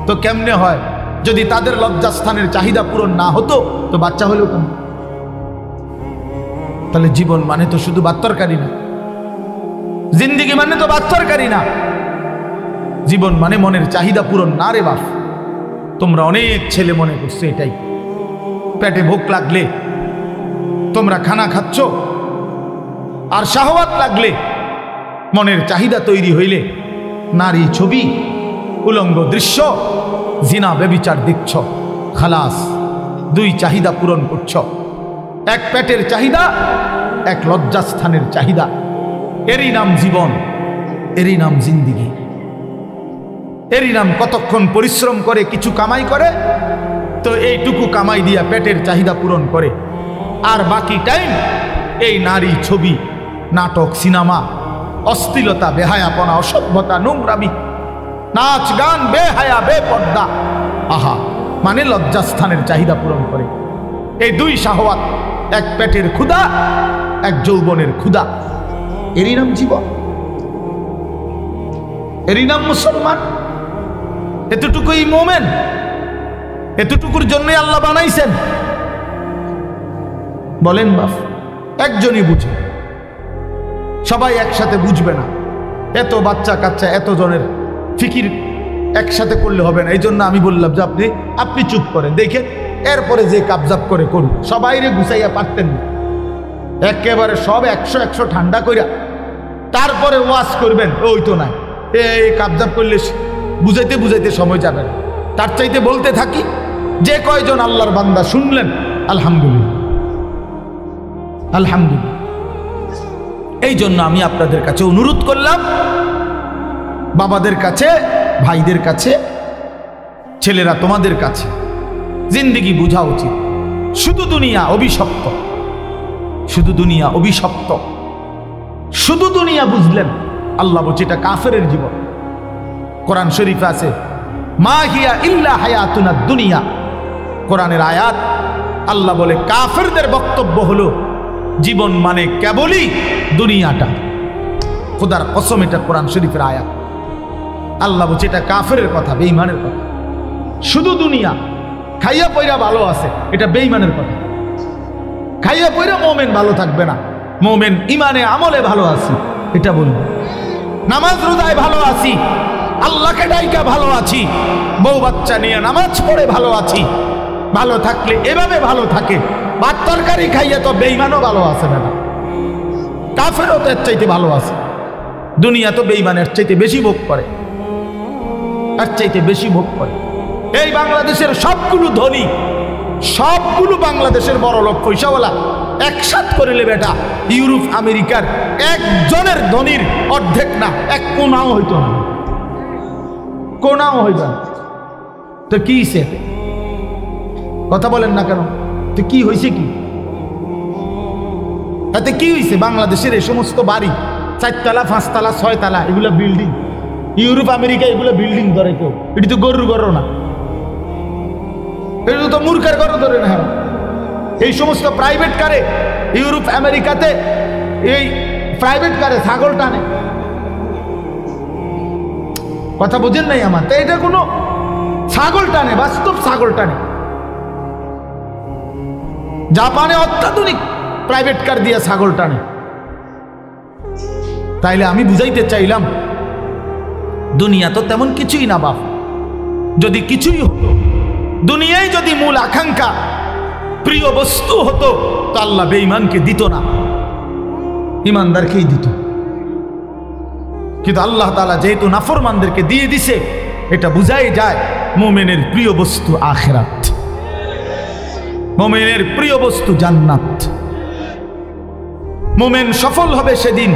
তো কেমনে হয়? যদি তাদের লজ্জাস্থানের চাহিদা পূরণ না হতো তো বাচ্চা হলেও কেন? তাহলে জীবন মানে তো শুধু বাচ্চারকারী না, জিন্দিগি মানে তো বাচ্চারকারী না। জীবন মানে মনের চাহিদা পূরণ না রে বাপ। তোমরা অনেক ছেলে মনে করছো এটাই। পেটে ভোক লাগলে তোমরা খানা খাচ্ছ, আর শাহওয়াত লাগলে, মনের চাহিদা তৈরি হইলে নারী ছবি, উলঙ্গ দৃশ্য, জিনা ব্যভিচার দেখছ। খালাস, দুই চাহিদা পূরণ করছ। এক পেটের চাহিদা, এক লজ্জাস্থানের চাহিদা। এরই নাম জীবন, এরই নাম জিন্দিগি, এরই নাম কতক্ষণ পরিশ্রম করে কিছু কামাই করে, তো এইটুকু কামাই দিয়া পেটের চাহিদা পূরণ করে। আর বাকি টাইম এই নারী ছবি, নাটক, সিনেমা, অশ্লীলতা, বেহায়াপনা, অসভ্যতা, নোংরামি, নাচ গান, বেহায়া, বেপর্দা। আহা, মানে লজ্জাস্থানের চাহিদা পূরণ করে। এই দুই শাহওয়াত, এক পেটের ক্ষুধা, এক যৌবনের ক্ষুধা, এরই নাম জীবন, এরই নাম মুসলমান। এতটুকুই মোমেন, এতটুকুর জন্যই আল্লাহ বানাইছেন। বলেন বাপ, একজনই বুঝে, সবাই একসাথে বুঝবে না। এত বাচ্চা কাচ্চা, এত জনের ফিকির একসাথে করলে হবে না। এই জন্য আমি বললাম যে আপনি চুপ করেন, দেখেন, এরপরে যে কাবজাব করে করুন। সবাইরে গুছাইয়া পারতেন না, একেবারে সব 100 ঠান্ডা কইরা তারপরে ওয়াজ করবেন, ওই তো নাই। এই কাবজাব করলে বুঝাইতে বুঝাইতে সময় যাবে না। তার চাইতে বলতে থাকি, যে কয়জন আল্লাহর বান্দা শুনলেন, আলহামদুলিল্লাহ, আলহামদুলিল্লাহ। এই জন্য আমি আপনাদের কাছে অনুরোধ করলাম, বাবাদের কাছে, ভাইদের কাছে, ছেলেরা তোমাদের কাছে, জিন্দিগি বোঝা উচিত। শুধু দুনিয়া অভিশপ্ত, শুধু দুনিয়া অভিশপ্ত, শুধু দুনিয়া বুঝলেন, আল্লাহ বলছে এটা কাফেরের জীবন। কোরআন শরীফে আছে, মা হিয়া ইল্লা হায়াতুনা দুনিয়া। কোরআনের আয়াত, আল্লাহ বলে কাফেরদের বক্তব্য হলো জীবন মানে কেবলই দুনিয়াটা। খোদার কসম, এটা কোরআন শরীফের আয়াত। আল্লাহ বলছে এটা কাফেরের কথা, বেঈমানের কথা। শুধু দুনিয়া, খাইয়া পয়রা ভালো আছে, এটা বেঈমানের কথা। খাইয়া পয়রা মোমেন ভালো থাকবে না, মোমেন ইমানে আমলে ভালো আছি এটা বলবে। নামাজ রোজায় ভালো আছি, আল্লাহকে ডাইকা ভালো আছি, বউ বাচ্চা নিয়ে নামাজ পড়ে ভালো আছি, ভালো থাকলে এভাবে ভালো থাকে। ভাত তরকারি খাইয়া তো বেঈমানও ভালো আছে না, কাফেরও তো এর চাইতে ভালো আছে। দুনিয়া তো বেঈমানের চাইতে বেশি ভোগ করে, এর চাইতে বেশি ভোগ করে। এই বাংলাদেশের সবগুলো ধনী, সবগুলো বাংলাদেশের বড় লোক পয়সাওয়ালা একসাথ করিলে বেটা ইউরোপ আমেরিকার একজনের ধনীর অর্ধেক না, এক কোনাও হইতো না, কোনাও হইত না। তো কি হইছে? কথা বলেন না কেন? তো কি হয়েছে? কি এতে কি হয়েছে? বাংলাদেশের এই সমস্ত বাড়ি 4 তলা 5 তলা 6 তলা এগুলো বিল্ডিং, ইউরোপ আমেরিকা এগুলো বিল্ডিং ধরে কেউ, এটি তো গরুর ঘরও না, এটা তো মূর্খের ঘরও ধরে না। এই সমস্ত প্রাইভেট কারে ইউরোপ আমেরিকাতে, এই প্রাইভেট কারে ছাগল টানে। কথা বুঝেন নাই আমার? তো এটা কোনো ছাগল টানে, বাস্তব ছাগল টানে। জাপানে অত্যাধুনিক প্রাইভেট কার দিয়ে ছাগল টানে। তাইলে আমি বুঝাইতে চাইলাম দুনিয়া তো তেমন কিছুই না বাপ। যদি কিছুই হতো, দুনিয়ায় যদি মূল আকাঙ্ক্ষা প্রিয় বস্তু হতো, তো আল্লাহ বেঈমানকে দিত না, ইমানদারকেই দিত। কিন্তু আল্লাহ তাআলা যেহেতু নাফরমানদেরকে দিয়ে দিছে, এটা বুঝাই যায় মুমিনের প্রিয় বস্তু আখিরাত, মুমিনের প্রিয় বস্তু জান্নাত। মুমিন সফল হবে সেদিন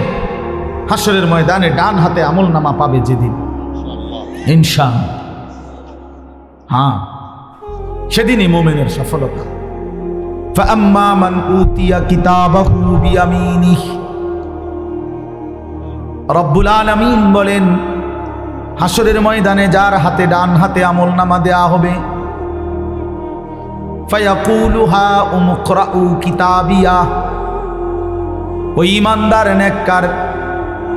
হাসরের ময়দানে ডান হাতে আমলনামা পাবে যেদিন, ইনশাআল্লাহ। হ্যাঁ, সেদিনই মুমিনের সফলতা। ফাআম্মা মান উতিয়া কিতাবাহু বিয়ামিনিহি, রব্বুল আলামিন বলেন হাসরের ময়দানে যার হাতে ডান হাতে আমলনামা দেয়া হবে, ফায়াকুলু হা উমকরাউ কিতাবিয়া, ওই ইমানদার নেককার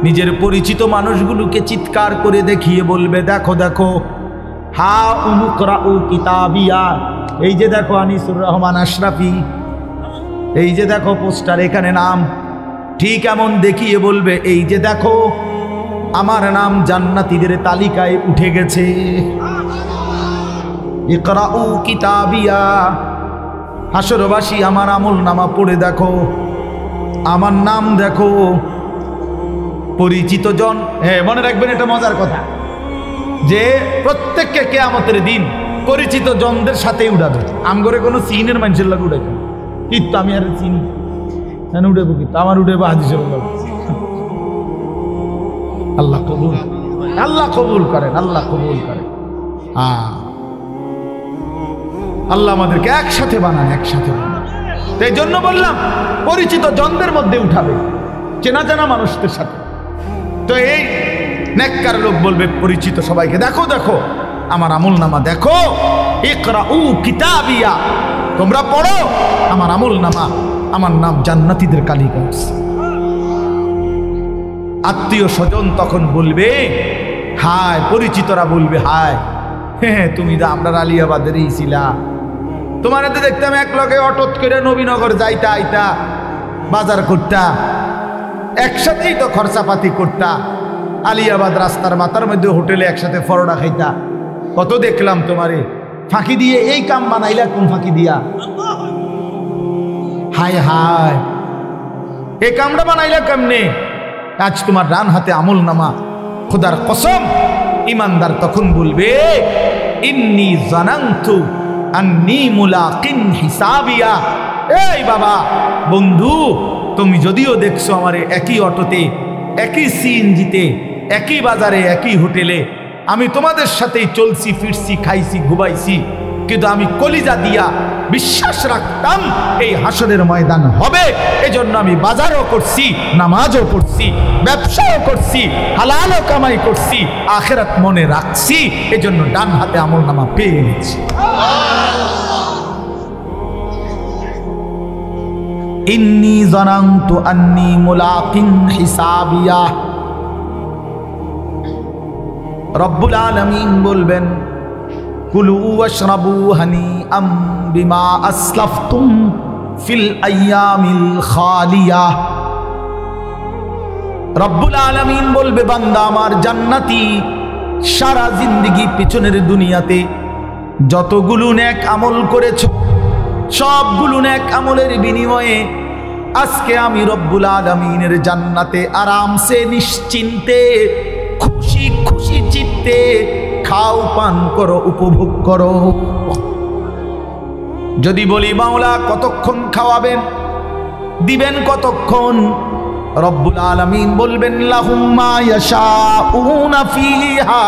নিজের পরিচিত মানুষগুলোকে চিৎকার করে দেখিয়ে বলবে, দেখো দেখো, হা উমকরাউ কিতাবিয়া, এই যে দেখো আনিসুর রহমান আশরাফি, এই যে দেখো পোস্টার, এখানে নাম। ঠিক এমন দেখিয়ে বলবে, এই যে দেখো আমার নাম জান্নাতীদের তালিকায় উঠে গেছে। ইকরাউ কিতাবিয়া, হাসরবাসী আমার আমলনামা পড়ে দেখো, আমার নাম দেখো। পরিচিত জন, হ্যাঁ মনে রাখবেন এটা মজার কথা, যে প্রত্যেককে কিয়ামতের দিন পরিচিত জনদের সাথে উঠাবে। আমগরে কোনো সিনের মানুষের লাগে উঠাবে, কিন্তু আমি আর চিনি উঠেবো, কিন্তু আমার উঠেবো হাদিসের। আল্লাহ কবুল, আল্লাহ কবুল করেন, আল্লাহ কবুল করেন। আল্লাহ আমাদেরকে একসাথে বানান, একসাথে বানান। এই জন্য বললাম পরিচিত জনদের মধ্যে উঠাবে, চেনা জানা মানুষদের সাথে। তো এই নেককার লোক বলবে পরিচিত সবাইকে, দেখো দেখো আমার আমলনামা দেখো, ইকরাউ কিতাবিয়া, তোমরা পড়ো আমার আমলনামা, আমার নাম জান্নাতীদের তালিকায়। আত্মীয় স্বজন তখন বলবে হায়, পরিচিতরা বলবে হায়, হ্যাঁ তুমি তো আমরা আলিয়াবাদেরই ছিলা, তোমার হাতে দেখতাম এক লগে অটোত করে নবীনগর যাইতা আইতা, বাজার করতা, একসাথেই তো খরচাপাতি করতা, আলিয়াবাদ রাস্তার মাথার মধ্যে হোটেলে একসাথে পরোটা খাইতা, কত দেখলাম তোমারে, ফাঁকি দিয়ে এই কাম বানাইলা, কোন ফাঁকি দিয়া? হায় হায়, এই কামটা বানাইলা কেমনে? আজ তোমার ডান হাতে আমলনামা, খোদার কসম। ইমানদার তখন বলবে, ইন্নী জানান্তু আন্নী মুলাকিন হিসাবিয়া। এই বাবা, বন্ধু, তুমি যদিও দেখছো আমারে একই অটোতে, একই সিএনজিতে, একই বাজারে, একই হোটেলে, আমি তোমাদের সাথেই চলছি ফিরছি, খাইছি ঘুমাইছি, কিন্তু আমি কলিজা দিয়া বিশ্বাস রাখতাম এই হাসরের ময়দান হবে। এজন্য আমি বাজারও করছি, নামাজও পড়ছি, ব্যবসাও করছি, হালালও কামাই করছি, আখিরাত মনে রাখছি, এজন্য ডান হাতে আমলনামা পেয়ে গেছি। ইন্নী জানান্তু আন্নী মুলাকিন হিসাবিয়া। রব্বুল আলামিন বলবেন, কুলু ওয়াশরাবু হানিআম বিমা আসলাফতুম ফিল আইয়ামিল খালিয়া। রব্বুল আলামিন বলবে, বান্দা আমার জান্নাতি, সারা জিন্দেগি পিছনের দুনিয়াতে যতগুলো নেক আমল করেছো, সবগুলো নেক আমলের বিনিময়ে আজকে আমি রব্বুল আলামিনের জান্নাতে আরামসে নিশ্চিন্তে খুশি খুশি চিত্তে খাও, পান করো, উপভোগ করো। যদি বলি মাওলা কতক্ষণ খাওয়াবেন, দিবেন কতক্ষণ? রব্বুল আলামিন বলবেন, লাহুম মা ইয়াশাউনা ফিহা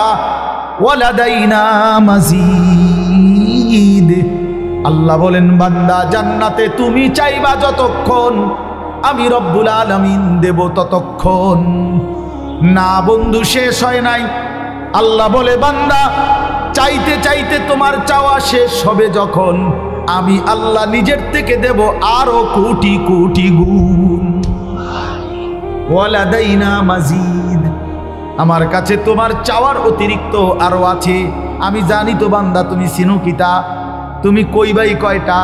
ওয়া লাদাইনা মাজিদ। আল্লাহ বলেন, বান্দা জান্নাতে তুমি চাইবা যতক্ষণ, আমি রব্বুল আলামিন দেব ততক্ষণ। না বন্ধু, শেষ হয় নাই। আল্লাহ বলে, বান্দা চাইতে চাইতে তোমার চাওয়া শেষ হবে যখন, আমি আল্লাহ নিজের থেকে দেব আরো কোটি কোটি গুণ। ওয়ালাদাইনা মাজিদ, আমার কাছে তোমার চাওয়ার অতিরিক্ত আরো আছে। আমি জানি তো বান্দা তুমি চিনো কিতা, তুমি কইবাই কয়টা,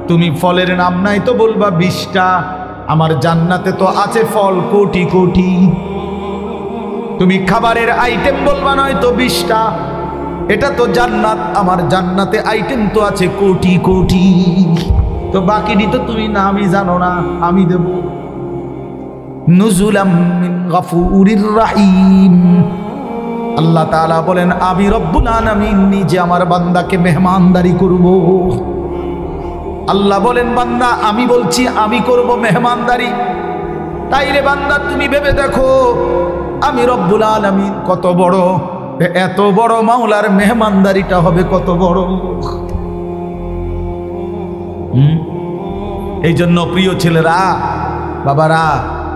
তুমি ফলের নাম নাই তো বলবা 20টা, আমার জান্নাতে তো আছে ফল কোটি কোটি। তুমি খাবারের আইটেম বলবা নয় তো 20টা, এটা তো জান্নাত, আমার জান্নাতে আইটেম তো আছে কোটি কোটি। তো বাকিটি তো তুমি নামই জানো না, আমি দেব। নুজুলাম মিন গফুরির রহিম। আল্লাহ তাআলা বলেন আমি রব্বুল আলামিন নিজে আমার বান্দাকে মেহমানদারি করব। আল্লাহ বলেন বান্দা আমি বলছি আমি করব মেহমানদারি। তাইলে বান্দা তুমি ভেবে দেখো আমি রব্বুল আলামিন কত বড়, এত বড় মাওলার মেহমানদারিটা হবে কত বড়। এই জন্য প্রিয় ছেলেরা বাবারা,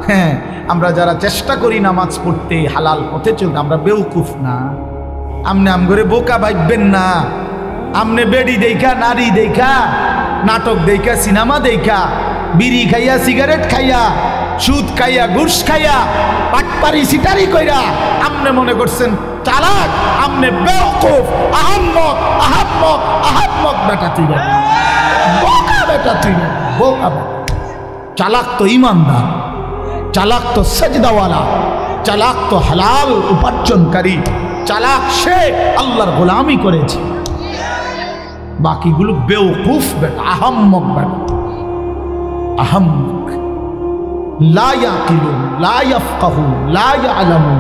হ্যাঁ আমরা যারা চেষ্টা করি নামাজ পড়তে হালাল পথে চলতে, আমরা বেউকুফ না। আমনে আম করে বোকা ভাববেন না। আমনে বেড়ি দেখা, নারী দেখা, নাটক দেখা, সিনেমা দেখা, বিড়ি খাইয়া, সিগারেট খাইয়া, সুদ খাইয়া, ঘুষ খাইয়া, পাটপারি সিটারি কইরা আমনে মনে করছেন চালাক। আমনে বেউকুফ, আহাম্মক আহাম্মক আহাম্মক বেটা তুই, বোকা বেটা তুই, বোকা বেটা। চালাক তো ইমানদার, চালাক তো সেজদাওয়ালা, চালাক তো হালাল উপার্জনকারী, চালাক সে আল্লাহর গোলামি করেছে। বাকিগুলো বেওকুফ বেটা, আহাম্মক বেটা, আহাম্মক। লা ইয়াকিলুন, লা ইয়াফকাহুন, লা ইয়ালামুন।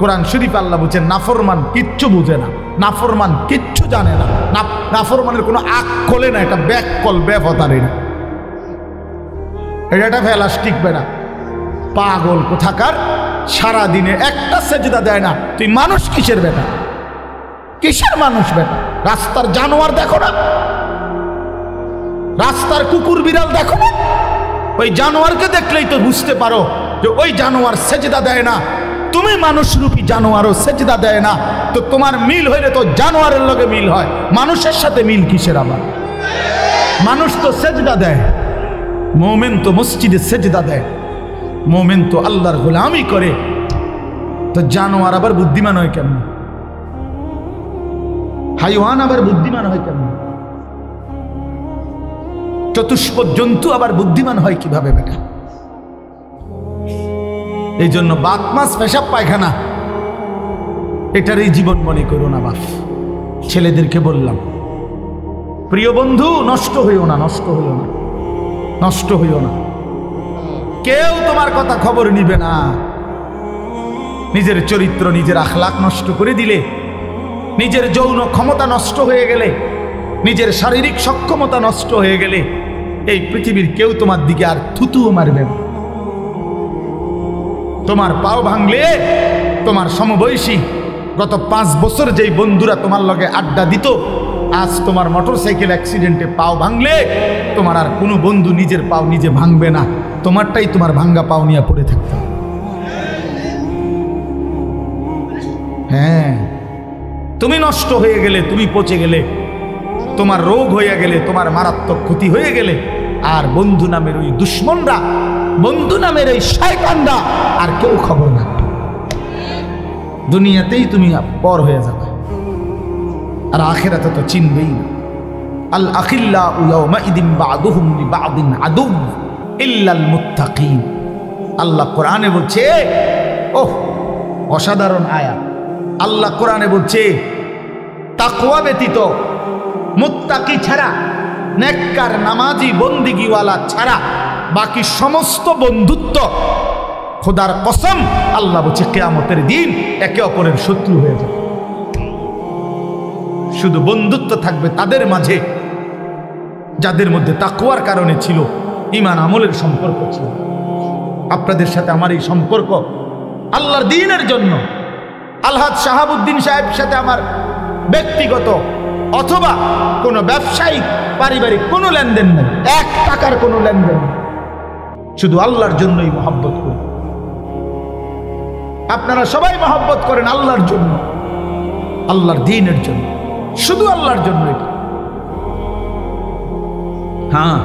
কোরআন শরীফ আল্লাহ বলছেন নাফরমান কিচ্ছু বুঝে না, নাফরমান কিচ্ছু জানে না, নাফরমানের কোনো আকলে না, এটা ব্যাককল বেফতারি না, এটা ফেলাস্টিক বেটা, পাগল কোথাকার। সারা দিনে একটা সেজদা দেয় না, তুই মানুষ কিসের বেটা, কিসের মানুষ বেটা? রাস্তার জানোয়ার দেখো না, রাস্তার কুকুর বিড়াল দেখো না, ওই জানোয়ারকে দেখলেই তো বুঝতে পারো যে ওই জানোয়ার সেজদা দেয় না। তুমি মানুষরূপী জানোয়ারও সেজদা দেয় না, তো তোমার মিল হইলে তো জানোয়ারের লগে মিল হয়, মানুষের সাথে মিল কিসের আবার? মানুষ তো সেজদা দেয়, মোমেন তো মসজিদে সেজদা দেয়, মোমেন তো আল্লাহর গোলামি করে, তো জানোয়ার আবার বুদ্ধিমান হয় কেমন? হাইওয়ান আবার বুদ্ধিমান হয় কেমন? চতুষ্পদ জন্তু আবার বুদ্ধিমান হয় কিভাবে বেটা? এই জন্য বাত মাছ পেশাব পায়খানা এটারই জীবন মনে করো না বাপ। ছেলেদেরকে বললাম প্রিয় বন্ধু, নষ্ট হইও না, নষ্ট হইও না, নষ্ট হইও না। কেউ তোমার কথা খবর নিবে না। নিজের চরিত্র, নিজের আখলাক নষ্ট করে দিলে, নিজের যৌন ক্ষমতা নষ্ট হয়ে গেলে, নিজের শারীরিক সক্ষমতা নষ্ট হয়ে গেলে, এই পৃথিবীর কেউ তোমার দিকে আর থুতুও মারবে না। তোমার পাও ভাঙলে তোমার সমবয়সী গত 5 বছর যেই বন্ধুরা তোমার লগে আড্ডা দিত, আজ তোমার মোটরসাইকেল অ্যাক্সিডেন্টে পাও ভাঙলে তোমার আর কোনো বন্ধু নিজের পাও নিজে ভাঙবে না, তোমারটাই তোমার ভাঙ্গা পাও নিয়ে পড়ে থাকতে হবে। হ্যাঁ, তুমি নষ্ট হয়ে গেলে, তুমি পচে গেলে, তোমার রোগ হয়ে গেলে, তোমার মারাত্মক ক্ষতি হয়ে গেলে, আর বন্ধু নামের ওই দুশ্মনরা, বন্ধু নামের এই শয়তানরা আর কেউ খবর না। দুনিয়াতেই তুমি পর হয়ে যাবে, আর আখিরাতে তো চিনবেই না। আল আখিল্লাউ ইয়াওমাইদিন বা'দুহুম লিবা'দিন আদু ইল্লাল মুত্তাকিন। আল্লাহ কোরআনে বলছে, ওহ অসাধারণ আয়াত। আল্লাহ কোরআনে বলছে তাকওয়া ব্যতীত, মুত্তাকি ছাড়া, নেককার নামাজি বন্দিগিওয়ালা ছাড়া বাকি সমস্ত বন্ধুত্ব, খোদার কসম আল্লাহ বলছে কিয়ামতের দিন একে অপরের শত্রু হয়ে যাবে। শুধু বন্ধুত্ব থাকবে তাদের মাঝে যাদের মধ্যে তাকওয়ার কারণে ছিল, ঈমান আমলের সম্পর্ক ছিল। আপনাদের সাথে আমার এই সম্পর্ক আল্লাহর দ্বীনের জন্য। আলহাজ শাহাবুদ্দিন সাহেবের সাথে আমার ব্যক্তিগত অথবা কোনো ব্যবসায়িক পারিবারিক কোনো লেনদেন নেই, 1 টাকার কোনো লেনদেন নেই, শুধু আল্লাহর জন্যই মহব্বত করি। আপনারা সবাই মহব্বত করেন আল্লাহর জন্য, আল্লাহর দ্বীনের জন্য, শুধু আল্লাহর জন্য। এটা হ্যাঁ,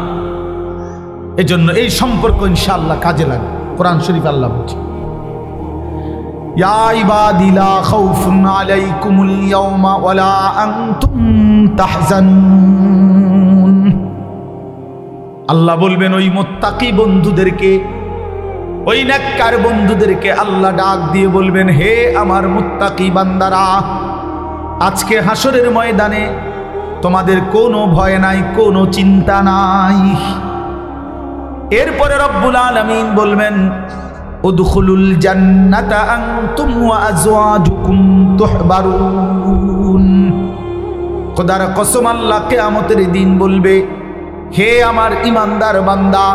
এজন্য এই সম্পর্ক ইনশাআল্লাহ কাজে লাগে। কোরআন শরীফ আল্লাহ বলছে, ইয়া ইবাদি লা খাউফুন আলাইকুমুল ইয়াওমা ওয়ালা আনতুম তাহজানুন। আল্লাহ বলবেন ওই মুত্তাকি বন্ধুদেরকে, ওই নেককার বন্ধুদেরকে আল্লাহ ডাক দিয়ে বলবেন, হে আমার মুত্তাকি বান্দারা, আজকে হাসরের ময়দানে তোমাদের কোনো ভয় নাই, কোনো চিন্তা নাই। এরপরে রব্বুল আলামিন বলবেন, উদখুলুল জান্নাতা আনতুম ওয়া আজওয়াজুকুম তুহবারুন। খোদার কসম, আল্লাহ কিয়ামতের দিন বলবে, হে আমার ঈমানদার বান্দা,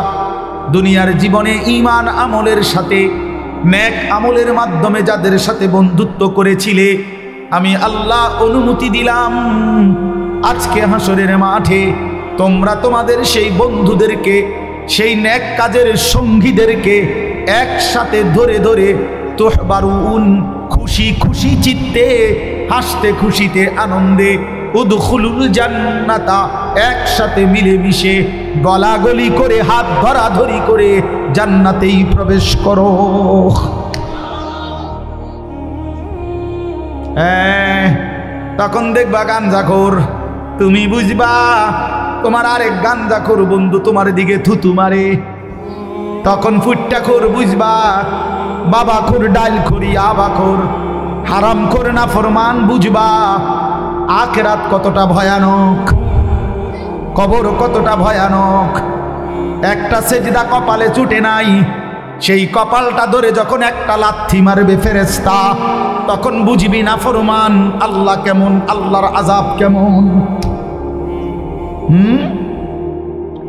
দুনিয়ার জীবনে ঈমান আমলের সাথে, নেক আমলের মাধ্যমে যাদের সাথে বন্ধুত্ব করেছিলে, আমি আল্লাহ অনুমতি দিলাম আজকে হাসরের মাঠে তোমরা তোমাদের সেই বন্ধুদেরকে, সেই নেক কাজের সঙ্গীদেরকে একসাথে ধরে ধরে তুহবারুন, খুশি খুশি চিত্তে, হাসতে খুশিতে আনন্দে, উদখুলুল জান্নাতা, একসাথে মিলেমিশে গলাগলি করে হাত ধরাধরি করে জান্নাতেই প্রবেশ করো। তখন দেখবা গাঞ্জাখোর, তুমি বুঝবা তোমার আরেক গাঞ্জাখোর বন্ধু তোমার দিকে থুতু মারে। তখন ফুট্টাখোর বুঝবা, বাবাখোর, ডাইলখোর, ইয়াবাখোর, হারামখোর, নাফরমান বুঝবা আখিরাত কতটা ভয়ানক, কবর কতটা ভয়ানক। একটা সেজদা কপালে ছুটে নাই, সেই কপালটা ধরে যখন একটা লাথি মারবে ফেরেশতা, তখন বুঝবি নাফরমান আল্লাহ কেমন, আল্লাহর আযাব কেমন।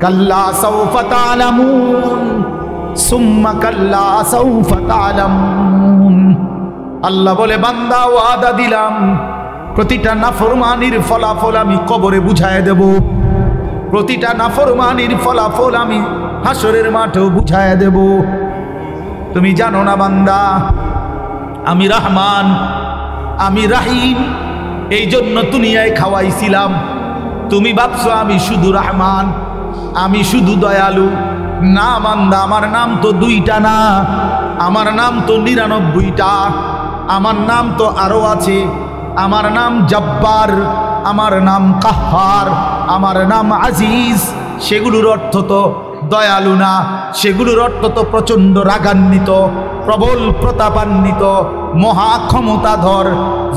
কাল্লা সাউফা তা'লামুন সুম্মা কাল্লা সাউফা তা'লামুন। আল্লাহ বলে, বান্দা ওয়াদা দিলাম প্রতিটা নাফরমানির ফলাফল আমি কবরে বুঝায় দেব, প্রতিটা নাফরমানির ফলাফল আমি হাসরের মাঠেও বুঝায় দেব। তুমি জানো না বান্দা, আমি রহমান, আমি রাহিম, এই জন্য দুনিয়ায় খাওয়াইছিলাম। তুমি ভাবছো আমি শুধু রহমান, আমি শুধু দয়ালু। না বান্দা, আমার নাম তো দুইটা না, আমার নাম তো 99টা, আমার নাম তো আরো আছে। আমার নাম জব্বার, আমার নাম কাহ্হার, আমার নাম আজিজ। সেগুলোর অর্থ তো দয়ালু না, সেগুলোর অর্থ তো প্রচণ্ড রাগান্বিত, প্রবল প্রতাপান্বিত, মহা ক্ষমতাধর,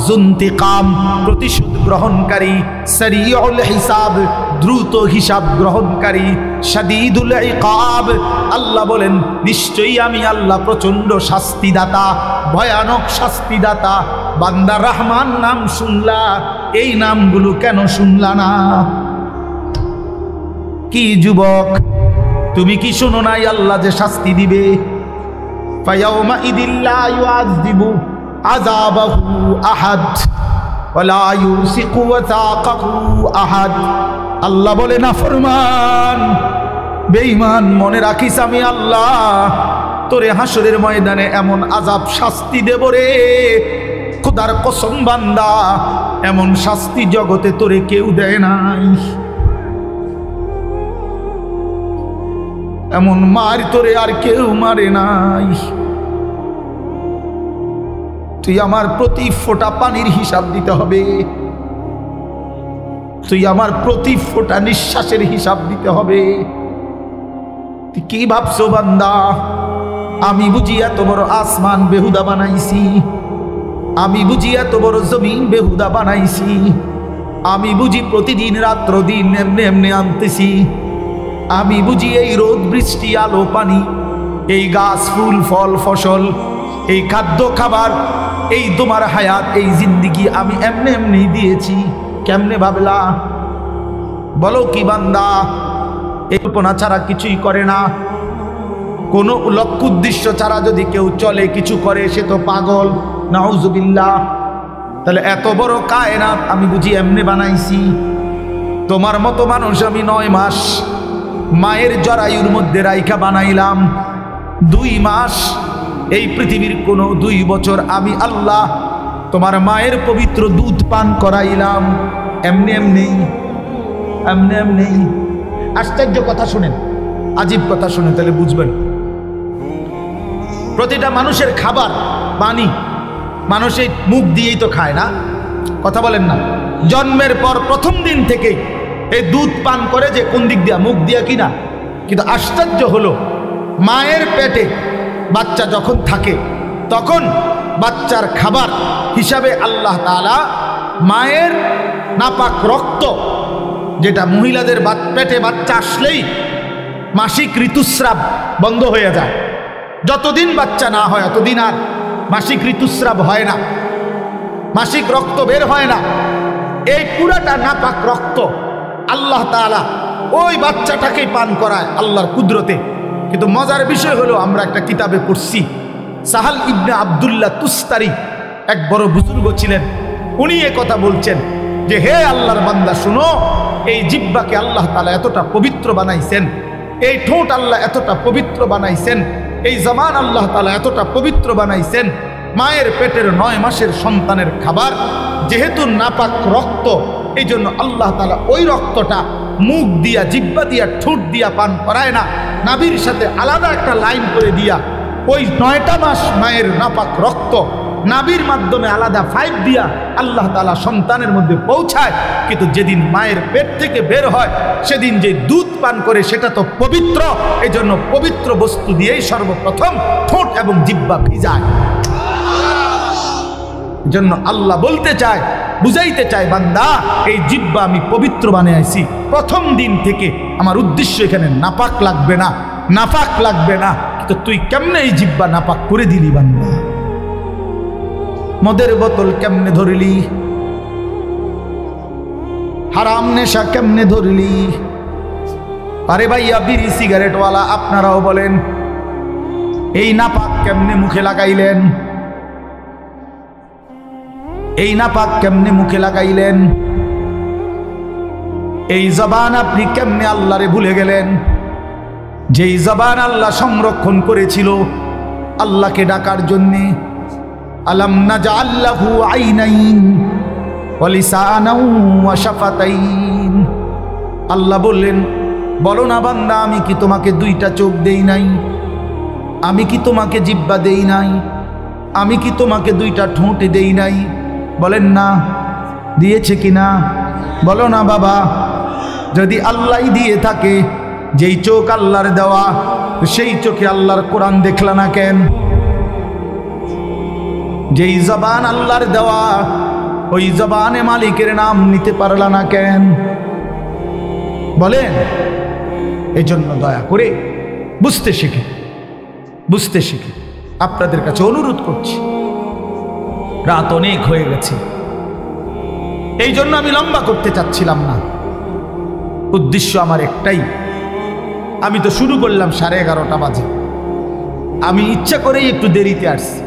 জুন্তিকাম, প্রতিশোধ গ্রহণকারী, সারিউল হিসাব, দ্রুত হিসাব গ্রহণকারী, শাদীদুল ইকাব। আল্লাহ বলেন, নিশ্চয়ই আমি আল্লাহ প্রচণ্ড শাস্তিদাতা, ভয়ানক শাস্তিদাতা। বান্দা রহমান নাম শুনলা, এই নামগুলো কেন শুনলা না? কি যুবক, তুমি কি শোনো নাই আল্লাহ যে শাস্তি দিবে? ফায়াউমা ইদিল্লা ইউআযিবু আযাবাহু আহাদ ওয়ালা ইউসিকু ওয়াসাকাহু আহাদ। আল্লাহ বলে, নাফরমান, বেঈমান, মনে রাখিস আমি আল্লাহ তোরে হাসরের ময়দানে এমন আযাব শাস্তি দেব রে, খোদার কসম বান্দা, এমন শাস্তি জগতে তোরে কেউ দেয় নাই, এমন মার তোরে আর কেউ মারে নাই। তুই আমার প্রতি ফোঁটা পানির হিসাব দিতে হবে, তুই আমার প্রতি ফোঁটা নিঃশ্বাসের হিসাব দিতে হবে। তুই কি ভাবছো বান্দা, আমি বুঝি এত বড় আসমান বেহুদা বানাইছি? আমি বুঝি এত বড় জমিন বেহুদা বানাইছি? আমি বুঝি প্রতিদিন রাত্র দিন এমনি এমনি আনতেছি? আমি বুঝি এই রোদ বৃষ্টি আলো পানি, এই গাছ ফুল ফল ফসল, এই খাদ্য খাবার, এই তোমার হায়াত, এই জিন্দিগি আমি এমনি এমনি দিয়েছি? কেমনে ভাবলা? বলো কি বান্দা, এই কল্পনা ছাড়া কিছুই করে না। কোনো লক্ষ্য উদ্দেশ্য ছাড়া যদি কেউ চলে, কিছু করে, সে তো পাগল। নাউজুবিল্লাহ। তাহলে এত বড় কায়নাত আমি বুঝি এমনি বানাইছি? তোমার মতো মানুষ আমি 9 মাস মায়ের জরায়ুর মধ্যে রাইখা বানাইলাম। 2 মাস, এই পৃথিবীর কোনো 2 বছর আমি আল্লাহ তোমার মায়ের পবিত্র দুধ পান করাইলাম। এমনি এমনি, এমনি এমনি। আশ্চর্য কথা শুনেন, আজীব কথা শুনেন, তাহলে বুঝবেন। প্রতিটা মানুষের খাবার পানি মানুষ এই মুখ দিয়েই তো খায় না? কথা বলেন না? জন্মের পর প্রথম দিন থেকে এই দুধ পান করে যে কোন দিক দিয়া? মুখ দিয়া কিনা? কিন্তু আশ্চর্য হলো, মায়ের পেটে বাচ্চা যখন থাকে তখন বাচ্চার খাবার হিসাবে আল্লাহ তাআলা মায়ের নাপাক রক্ত, যেটা মহিলাদের পেটে বাচ্চা আসলেই মাসিক ঋতুস্রাব বন্ধ হয়ে যায়, যতদিন বাচ্চা না হয় ততদিন আর মাসিক ঋতুস্রাব হয় না, মাসিক রক্ত বের হয় না। এই পুরাটা নাপাক রক্ত আল্লাহ তাআলা ওই বাচ্চাটাকেই পান করায় আল্লাহর কুদরতে। কিন্তু মজার বিষয় হলো, আমরা একটা কিতাবে পড়ছি, সাহাল ইবনে আব্দুল্লাহ তুস্তারি এক বড় বুজুর্গ ছিলেন, উনি এ কথা বলছেন যে হে আল্লাহর বান্দা শুনো, এই জিহ্বাকে আল্লাহ তাআলা এতটা পবিত্র বানাইছেন, এই ঠোঁট আল্লাহ এতটা পবিত্র বানাইছেন, এই জবান আল্লাহ তাআলা এতটা পবিত্র বানাইছেন। মায়ের পেটের 9 মাসের সন্তানের খাবার যেহেতু নাপাক রক্ত, এই জন্য আল্লাহ তাআলা ওই রক্তটা মুখ দিয়া, জিহ্বা দিয়া, ঠোঁট দিয়া পান করায় না, নাভির সাথে আলাদা একটা লাইন করে দিয়া ওই 9টা মাস মায়ের নাপাক রক্ত নাভির মাধ্যমে আলাদা পাইপ দিয়া আল্লাহ তাআলা সন্তানের মধ্যে পৌঁছায়। কিন্তু যেদিন মায়ের পেট থেকে বের হয় সেদিন যে দুধ পান করে সেটা তো পবিত্র, এই জন্য পবিত্র বস্তু দিয়েই সর্বপ্রথম ঠোঁট এবং জিহ্বা ভিজায়। জন্য আল্লাহ বলতে চায়, বুঝাইতে চায়, বান্দা এই জিহ্বা আমি পবিত্র বানিয়েছি প্রথম দিন থেকে, আমার উদ্দেশ্য এখানে নাপাক লাগবে না, নাপাক লাগবে না। কিন্তু তুই কেমনে এই জিহ্বা নাপাক করে দিলি বান্দা? মদের বোতল কেমনে ধরলি, হারাম নেশা কেমনে ধরলি? আরে ভাইয়া বিড়ি সিগারেটওয়ালা আপনারাও বলেন, এই নাপাক কেমনে মুখে লাগাইলেন? এই নাপাক কেমনে মুখে লাগাইলেন? এই জবান আপনি কেমনে আল্লাহরে ভুলে গেলেন? যেই জবান আল্লাহ সংরক্ষণ করেছিল আল্লাহকে ডাকার জন্যে। আলাম নাজআল লাহু আইনাইন ওয়া লিসানাও ওয়া শাফাতাইন। আল্লাহ বললেন, বলো না বান্দা, আমি কি তোমাকে 2টা চোখ দেই নাই? আমি কি তোমাকে জিহ্বা দেই নাই? আমি কি তোমাকে 2টা ঠোঁট দেই নাই? বলেন না, দিয়েছে কিনা? বলো না বাবা। যদি আল্লাহই দিয়ে থাকে, যেই চোখ আল্লাহর দেওয়া, সেই চোখে আল্লাহর কোরআন দেখলা না কেন? যেই জবান আল্লাহর দেওয়া, ওই জবানে মালিকের নাম নিতে পারলা না কেন? বলেন। এই জন্য দয়া করে বুঝতে শিখে, বুঝতে শিখে আপনাদের কাছে অনুরোধ করছি। রাত অনেক হয়ে গেছে, এই জন্য আমি লম্বা করতে চাচ্ছিলাম না। উদ্দেশ্য আমার একটাই, আমি তো শুরু করলাম 11:30 বাজে, আমি ইচ্ছা করেই একটু দেরিতে আসছি।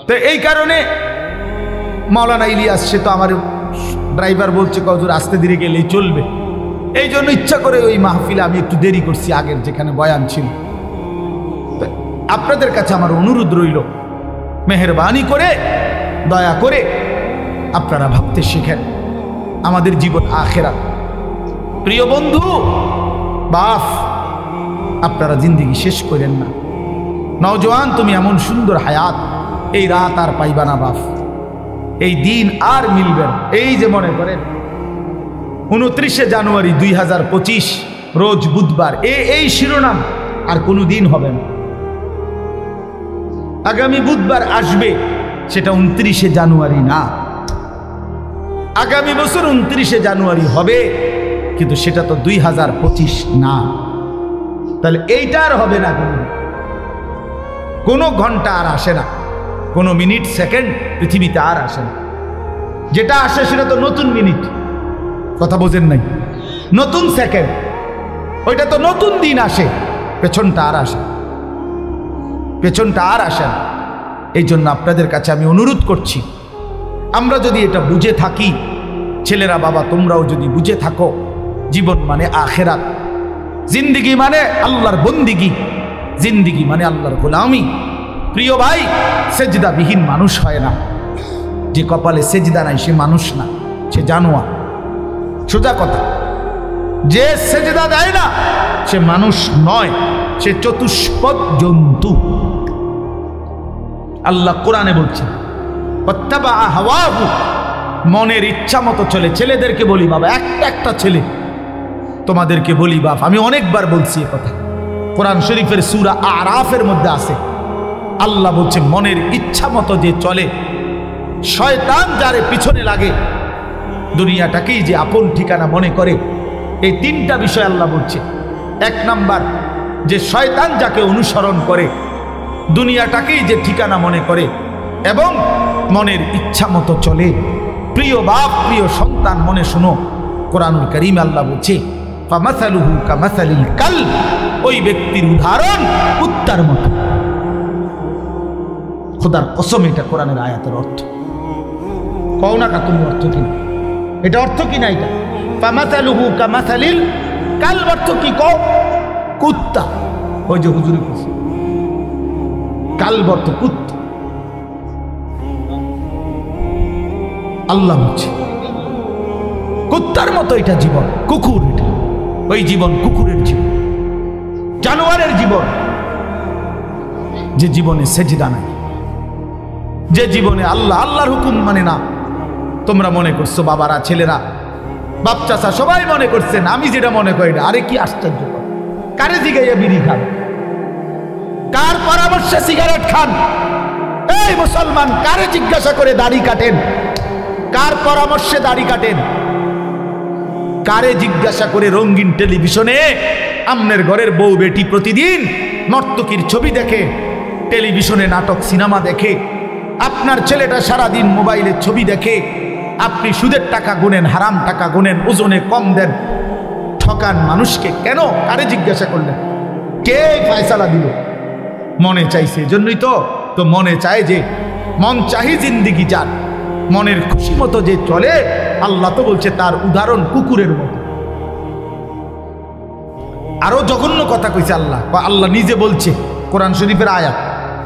তো এই কারণে মাওলানা ইলিয়াস, সে তো আমার ড্রাইভার, বলছে কজুর আসতে ধীরে গেলেই চলবে, এই জন্য ইচ্ছা করে ওই মাহফিলে আমি একটু দেরি করছি, আগের যেখানে বয়ান ছিল। আপনাদের কাছে আমার অনুরোধ রইল, মেহেরবানি করে, দয়া করে আপনারা ভাবতে শিখেন, আমাদের জীবন আখেরাত। প্রিয় বন্ধু, বাপ, আপনারা জিন্দেগি শেষ করেন না। নওজোয়ান, তুমি এমন সুন্দর হায়াত, এই রাত আর পাইবা না বাপ, এই দিন আর মিলবে না। এই যে মনে করেন 29শে জানুয়ারি 2025 রোজ বুধবার, এই শিরোনাম আর কোনো দিন হবে না। আগামী বুধবার আসবে, সেটা 29শে জানুয়ারি না। আগামী বছর 29শে জানুয়ারি হবে, কিন্তু সেটা তো 2025 না। তাহলে এইটা আর হবে না। কোনো ঘন্টা আর আসে না, কোনো মিনিট সেকেন্ড পৃথিবীতে আর আসে না। যেটা আসে সেটা তো নতুন মিনিট, কথা বোঝেন নাই? নতুন সেকেন্ড, ওইটা তো নতুন দিন আসে, পেছনটা আর আসে, পেছনটা আর আসে না। এই জন্য আপনাদের কাছে আমি অনুরোধ করছি, আমরা যদি এটা বুঝে থাকি, ছেলেরা বাবা তোমরাও যদি বুঝে থাকো, জীবন মানে আখেরাত, জিন্দিগি মানে আল্লাহর বন্দিগি, জিন্দিগি মানে আল্লাহর গোলামি। প্রিয় ভাই, সেজদাবিহীন মানুষ হয় না। যে কপালে সেজদা নাই সে মানুষ না, সে জানোয়ার। সোজা কথা, যে সেজদা দেয় না সে মানুষ নয়, সে চতুষ্পদ জন্তু। আল্লাহ কোরআনে বলছেন, ওয়াত্তাবা হাওয়াহু, মনের ইচ্ছা মতো চলে। ছেলেদেরকে বলি বাবা, একটা ছেলে তোমাদেরকে বলি বাপ, আমি অনেকবার বলছি এ কথা, কোরআন শরীফের সূরা আরাফের মধ্যে আছে, আল্লাহ বলছে মনের ইচ্ছা মতো যে চলে, শয়তান যারে পিছনে লাগে, দুনিয়াটাকেই যে আপন ঠিকানা মনে করে, এই তিনটা বিষয় আল্লাহ বলছে। এক নাম্বার, যে শয়তান যাকে অনুসরণ করে, দুনিয়াটাকেই যে ঠিকানা মনে করে এবং মনের ইচ্ছা মতো চলে। প্রিয় বাপ, প্রিয় সন্তান, মনে শুনো, কোরআনুল কারীম আল্লাহ বলছে ফামাসালুহু কামাসালিল কালব, ওই ব্যক্তির উদাহরণ কুত্তার মতো। খোদার কসম, এটা কোরআনের আয়াতের অর্থ। কও না কা তুমি অর্থ কি? এটা অর্থ কি না? এটা ফামাসালুহু কামাসালিল কালব অর্থ কি? কও কুত্তা। ওই যে হুজুরে বলছে কালব অর্থ কুত্তা। আল্লাহ বলছে কুত্তার মতো এটা জীবন, কুকুর। এটা ওই জীবন কুকুরের জীবন, জানোয়ারের জীবন, যে জীবনে সেজদা নাই, যে জীবনে আল্লাহর হুকুম মানে না। তোমরা মনে করছো বাবারা, ছেলেরা, বাপ চাচা সবাই মনে করছেন আমি যেটা মনে করি না। আরে কি আশ্চর্য! কারে জিগাইয়া বিড়ি খান? কার পরামর্শে সিগারেট খান? এই মুসলমান, কারে জিজ্ঞাসা করে দাড়ি কাটেন? কার পরামর্শে দাড়ি কাটেন? কারে জিজ্ঞাসা করে রঙিন টেলিভিশনে আমনের ঘরের বউ বেটি প্রতিদিন নর্তকীর ছবি দেখে, টেলিভিশনে নাটক সিনেমা দেখে? আপনার ছেলেটা সারাদিন মোবাইলের ছবি দেখে, আপনি সুদের টাকা গুনেন, হারাম টাকা গুনেন, ওজনে কম দেন, ঠকান মানুষকে। কেন? কারে জিজ্ঞাসা করলেন? কে ফয়সালা দিল? মনে চাইছে, এজন্যই তো মনে চায় যে মন চাহি জিন্দিগি যার, মনের খুশি মতো যে চলে, আল্লাহ তো বলছে তার উদাহরণ কুকুরের মতো। আরো জঘন্য কথা কইছে আল্লাহ। আল্লাহ নিজে বলছে, কোরআন শরীফের আয়াত,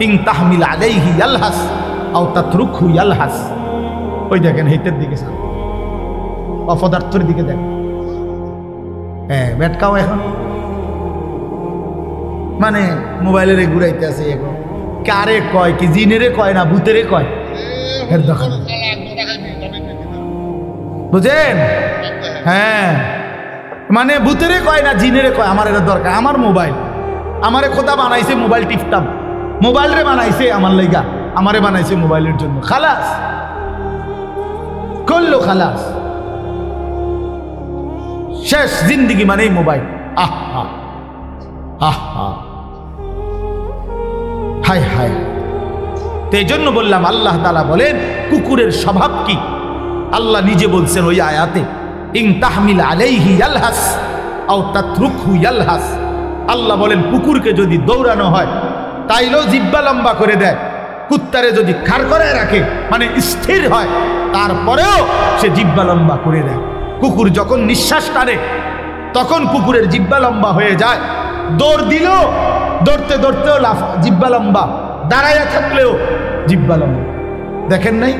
ইন তাহমিল আলাইহি ইয়ালহাস আও তাতরুকহু ইয়ালহাস। ওই দেখেন হেতের দিকে, অপদার্থের দিকে দেখেন। হ্যাঁ, বেটকাও এখন মানে মোবাইলের ঘুরাইতে আছে। এখন কারে কয় কি? জিনেরে কয় না ভূতেরে কয়? এর দোকান বুঝেন? হ্যাঁ, মানে ভূতেরে কয় না জিনেরে কয়। আমার এটা দরকার, আমার মোবাইল, আমারে খোদা বানাইছে মোবাইল টিপতাম, মোবাইল রে বানাইছে আমার লাইগা, আমারে বানাইছে মোবাইলের জন্য। খালাস করলো, খালাস, শেষ জিন্দিগি মানেই মোবাইল। আহা আহা, হায় হায়। তো এই জন্য বললাম, আল্লাহ তাআলা বলেন কুকুরের স্বভাব কি? আল্লাহ নিজে বলছেন ওই আয়াতে, ইন তাহমিল আলাইহি ইয়ালহাস আও তাতরুকহু ইয়ালহাস। আল্লাহ বলেন কুকুরকে যদি দৌড়ানো হয় তাইলেও জিহ্বা লম্বা করে দেয়, কুত্তারে যদি খাড় করে রাখে মানে স্থির হয় তারপরেও সে জিহ্বা লম্বা করে দেয়। কুকুর যখন নিঃশ্বাস টানে তখন কুকুরের জিহ্বা লম্বা হয়ে যায়। দৌড় দিলেও, দৌড়তে দৌড়তেও জিহ্বা লম্বা, দাঁড়াইয়া থাকলেও জিহ্বা লম্বা। দেখেন নাই?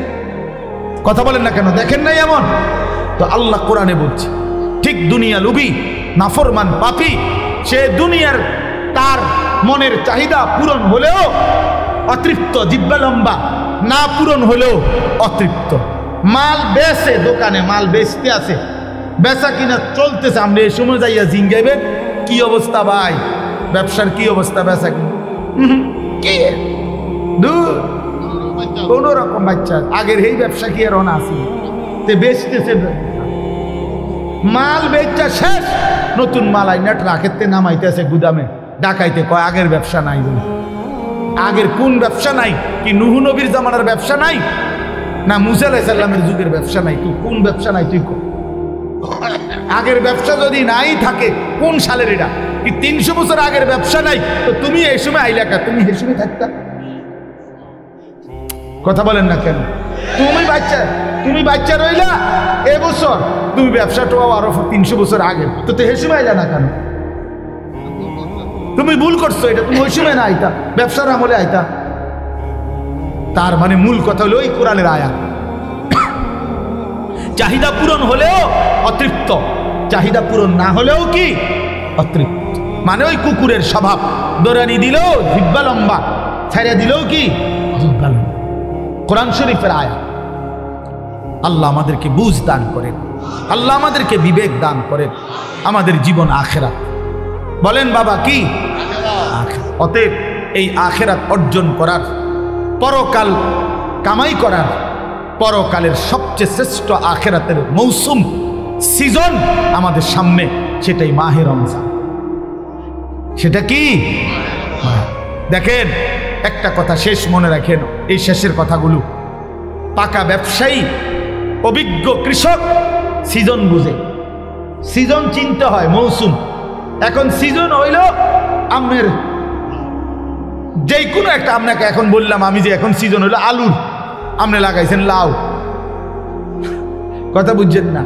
কথা বলেন না কেন? দেখেন নাই এমন? তো আল্লাহ কোরআনে বলছে ঠিক দুনিয়া লুবি, নাফরমান, পাপী, সে দুনিয়ার তার মনের চাহিদা পূরণ হলেও অতৃপ্ত, জিহ্বা লম্বা, না পূরণ হলেও অতৃপ্ত। মাল বেচে, দোকানে মাল বেচতে আছে, বেচা কিনা চলতেছে, আমরা এই সময় যাইয়া জিঙ্গাইবেন কি অবস্থা ভাই, ব্যবসার কি অবস্থা, বেচা কিনা কি দূর, কোন রকম বাচ্চা। আগের এই ব্যবসা কি আর অনা আছে? বেচতেছে, মাল বেচা শেষ, নতুন মাল আইনা ট্রাকেতে নামাইতেছে গুদামে, ডাকাইতে কয় আগের ব্যবসা নাই বলে। আগের কোন ব্যবসা নাই? কি নূহ নবীর জামানার ব্যবসা নাই? না মুসা আলাইহিস সালামের যুগের ব্যবসা নাই? তুই কোন ব্যবসা নাই? তুই আগের ব্যবসা যদি নাই থাকে কোন সালের এটা? কি 300 বছর আগের ব্যবসা নাই? তো তুমি এই সময় আইলা কা? তুমি এই সময় থাকতা? কথা বলেন না কেন? তুমি বাচ্চা রইলা এবছর, তুমি ব্যবসাটাও আরো 300 বছর আগে, তো হে সময় আইলা না কেন? তুমি ভুল করছো, এটা তুমি ওই সময় না আইতা, ব্যবসার আমলে আইতা। তার মানে মূল কথা হলো ওই কোরআনের আয়াত, চাহিদা পূরণ হলেও অতৃপ্ত, চাহিদা পূরণ না হলেও কি অতৃপ্ত। মানে ওই কুকুরের স্বভাব, দৌড়ানি দিলেও জিহ্বা লম্বা, ছাড়িয়া দিলেও কি জিহ্বা লম্বা। কোরআন শরীফের আয়াত। আল্লাহ আমাদেরকে বুঝ দান করেন, আল্লাহ আমাদেরকে বিবেক দান করেন, আমাদের জীবন আখেরাত। বলেন বাবা কি? অতএব এই আখেরাত অর্জন করার, পরকাল কামাই করার, পরকালের সবচেয়ে শ্রেষ্ঠ আখেরাতের মৌসুম, সিজন আমাদের সামনে, সেটাই মাহে রমজান। সেটা কি? দেখেন, একটা কথা শেষ মনে রাখেন, এই শেষের কথাগুলো। পাকা ব্যবসায়ী, অভিজ্ঞ কৃষক সিজন বুঝে, সিজন চিনতে হয়, মৌসুম। এখন সিজন হইল আমের, যে কোনো একটা, আপনাকে এখন বললাম আমি যে এখন সিজন হইলো আলুর, আপনি লাগাইছেন লাউ, কথা বুঝছেন না।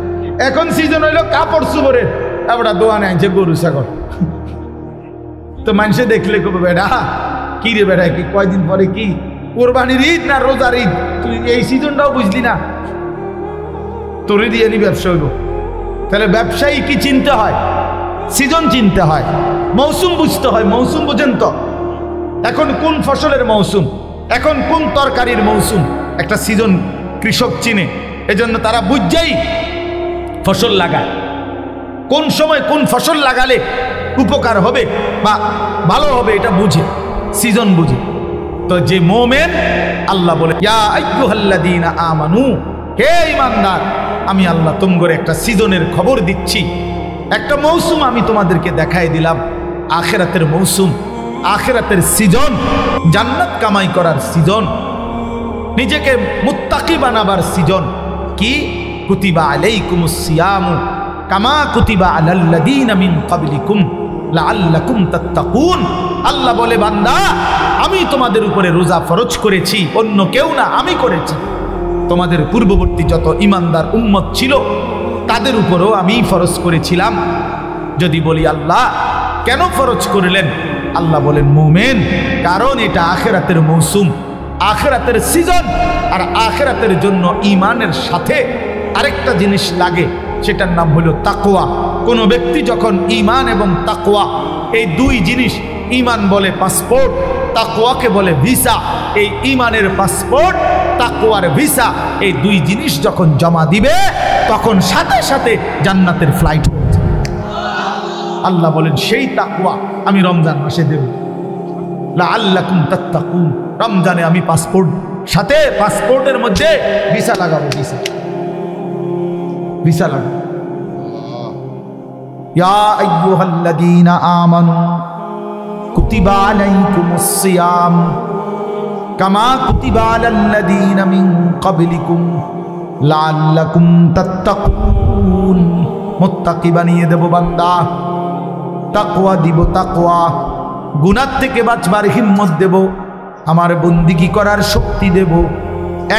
এখন সিজন হইলো কাপড় চুপড়ের, এবার দোয়ানে আনছে গরু ছাগল। তো মানুষে দেখলে কবে বেড়া কি রে বেড়া, কি কয়দিন পরে কি কোরবানির ঈদ না রোজার ঈদ, তুই এই সিজনটাও বুঝলি না, তোরে দিয়ে নি ব্যবসা হইব। তাহলে ব্যবসায়ী কি চিনতে হয়? সিজন চিনতে হয়, মৌসুম বুঝতে হয়। মৌসুম বুঝেন তো? এখন কোন ফসলের মৌসুম, এখন কোন তরকারির মৌসুম, একটা সিজন কৃষক চিনে। এজন্য তারা বুঝছেই ফসল লাগায়, কোন সময় কোন ফসল লাগালে উপকার হবে বা ভালো হবে, এটা বুঝে, সিজন বুঝে। তো যে মোমেন, আল্লাহ বলে ইয়া আইয়ুহাল্লাযীনা আমানু, হে ঈমানদার, আমি আল্লাহ তোমাদের একটা সিজনের খবর দিচ্ছি, একটা মৌসুম আমি তোমাদেরকে দেখাই দিলাম, আখিরাতের মৌসুম, আখিরাতের সিজন, জান্নাত কামাই করার সিজন, নিজেকে মুত্তাকি বানাবার সিজন। কি? কুতিবা আলাইকুমুস সিয়ামু কামা কুতিবা আলাল্লাযীনা মিন ক্বাবলিকুম লাআল্লাকুম তাত্তাকুন। আল্লাহ বলে, বান্দা, আমি তোমাদের উপরে রোজা ফরজ করেছি, অন্য কেউ না, আমি করেছি। তোমাদের পূর্ববর্তী যত ঈমানদার উম্মত ছিল তাদের উপরও আমি ফরজ করেছিলাম। যদি বলি আল্লাহ কেন ফরজ করলেন, আল্লাহ বলেন মুমিন, কারণ এটা আখিরাতের মৌসুম, আখিরাতের সিজন। আর আখিরাতের জন্য ঈমানের সাথে আরেকটা জিনিস লাগে, সেটার নাম হলো তাকওয়া। কোন ব্যক্তি যখন ঈমান এবং তাকওয়া, এই দুই জিনিস, ঈমান বলে পাসপোর্ট, তাকওয়াকে বলে ভিসা, এই ঈমানের পাসপোর্ট, তাকওয়ার ভিসা, এই দুই জিনিস যখন জমা দিবে, তখন সাথে সাথে জান্নাতের ফ্লাইট হয়ে যাবে। আল্লাহ বলেন সেই তাকওয়া আমি রমজান মাসে দেব, লাআল্লাকুম তাত্তাকুন। রমজানে আমি পাসপোর্ট, সাথে পাসপোর্টের মধ্যে ভিসা লাগাবো, ভিসা, ভিসা লাগাবো। ইয়া আইয়ুহাল্লাযীনা আমানু কুতিবা আলাইকুমুস সিয়াম কামা কুতিবা আলাল্লাযীনা মিন ক্বাবলিকুম লাআল্লাকুম তাত্তাকুন। মুত্তাকি বানিয়ে দেব বান্দা, তাকওয়া দিব, তাকওয়া, গুনাহ থেকে বাঁচবার হিম্মত দেব, আমার বন্দিগি করার শক্তি দেব।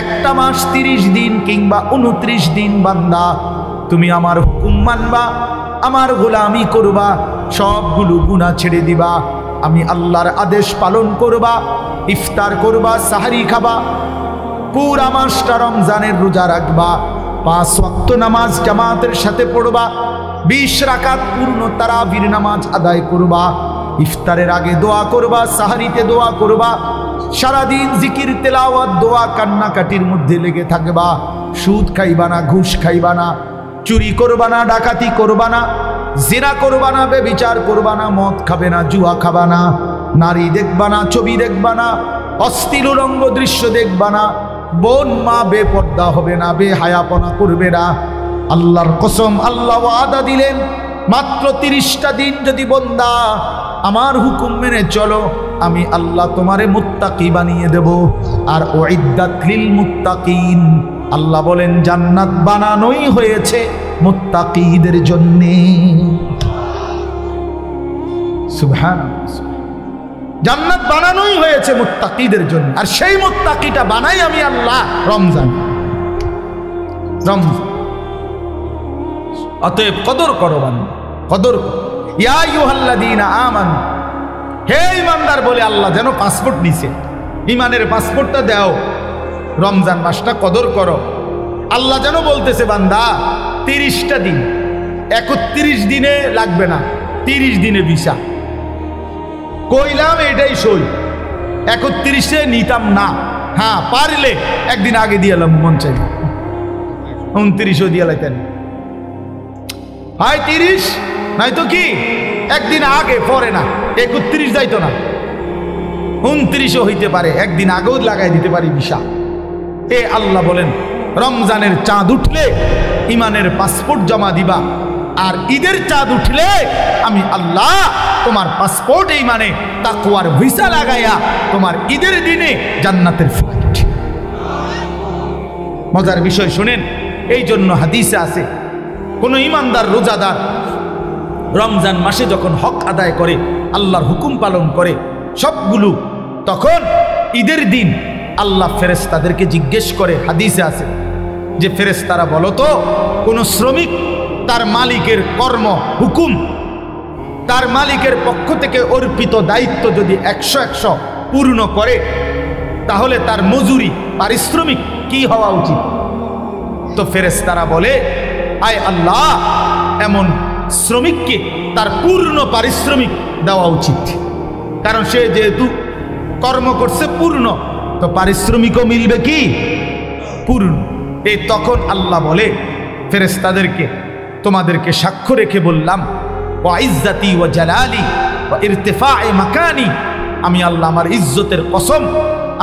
একটা মাস 30 দিন কিংবা 29 দিন বান্দা তুমি আমার হুকুম মানবা, আমার গোলামি করবা, সবগুলো গুনাহ ছেড়ে দিবা, আমি আল্লাহর আদেশ পালন করবা, ইফতার করবা, সাহারি খাবা, পুরা মাসটা রমজানের রোজা রাখবা, 5 ওয়াক্ত নামাজ জামাতের সাথে পড়বা, 20 রাকাত পূর্ণ তারাবির নামাজ আদায় করবা, ইফতারের আগে দোয়া করবা, সাহারিতে দোয়া করবা, সারাদিন জিকির তেলাওয়াত দোয়া কান্নাকাটির মধ্যে লেগে থাকবা, সুদ খাইবা না, ঘুষ খাইবা না, চুরি করবা না, ডাকাতি করবা না, জিনা করবা না, বেবিচার করবা না, মদ খাবে না, জুয়া খাবা না, নারী দেখবা না, ছবি দেখবা না, অশ্লীল উলঙ্গ দৃশ্য দেখবা না, বোন মা বেপর্দা হবে না, বেহায়াপনা করবে না। আল্লাহর কসম, আল্লাহ ওয়াদা দিলেন, মাত্র 30টা দিন যদি বান্দা আমার হুকুম মেনে চলো, আমি আল্লাহ তোমারে মুত্তাকি বানিয়ে দেব। আর উইদ্দাত লিল মুত্তাকিন, আল্লাহ বলেন জান্নাত বানানোই হয়েছে মুত্তাকিদের জন্য। সুবহানাল্লাহ, জান্নাত বানানোই হয়েছে মুত্তাকিদের জন্য। আর সেই মুত্তাকিটা বানাই আমি আল্লাহ রমজান। রমজান অতএব কদর করো বান্দা, কদর। ইয়া আইয়ুহাল্লাযীনা আমানু, হে ঈমানদার বলে আল্লাহ যেন পাসপোর্ট নিছে, ঈমানের পাসপোর্টটা দাও, রমজান মাসটা কদর করো। আল্লাহ যেন বলতেছে বান্দা 30টা দিন, 31 দিনে লাগবে না, 30 দিনে ভিসা। কইলাম এটাই সই, 31-এ নিতাম না, হ্যাঁ পারলে একদিন আগে দিয়ে এলাম, মন চাই 29ও দিয়ে লাইতেন, হয় 30 নয়তো কি একদিন আগে পরে না, 31 যাইতো না, 29ও হইতে পারে, একদিন আগেও লাগাই দিতে পারি ভিসা। এ আল্লাহ বলেন রমজানের চাঁদ উঠলে ইমানের পাসপোর্ট জমা দিবা, আর ঈদের চাঁদ উঠলে আমি আল্লাহ তোমার পাসপোর্ট এই মানে তাকওয়ার ভিসা লাগাইয়া তোমার ঈদের দিনে জান্নাতের ফ্লাইট। মজার বিষয় শুনেন, এই জন্য হাদিসে আছে কোন ইমানদার রোজাদার রমজান মাসে যখন হক আদায় করে, আল্লাহর হুকুম পালন করে সবগুলো, তখন ঈদের দিন আল্লাহ ফেরেশতাদেরকে জিজ্ঞেস করে, হাদিসে আছে যে ফেরেশতারা বলো তো কোন শ্রমিক তার মালিকের কর্ম হুকুম, তার মালিকের পক্ষ থেকে অর্পিত দায়িত্ব যদি 100 পূর্ণ করে, তাহলে তার মজুরি পারিশ্রমিক কি হওয়া উচিত? তো ফেরেশতারা বলে, আয় আল্লাহ, এমন শ্রমিককে তার পূর্ণ পারিশ্রমিক দেওয়া উচিত, কারণ সে যেহেতু কর্ম করছে পূর্ণ, তো পারিশ্রমিকও মিলবে কি পূর্ণ। এই তখন আল্লাহ বলে ফেরেশতাদেরকে, তোমাদেরকে সাক্ষ্য রেখে বললাম, ওয়া ইজ্জতি ওয়া জালালি ওয়া ইরতিফা'i মাকানি, আমি আল্লাহ আমার ইজ্জতের কসম,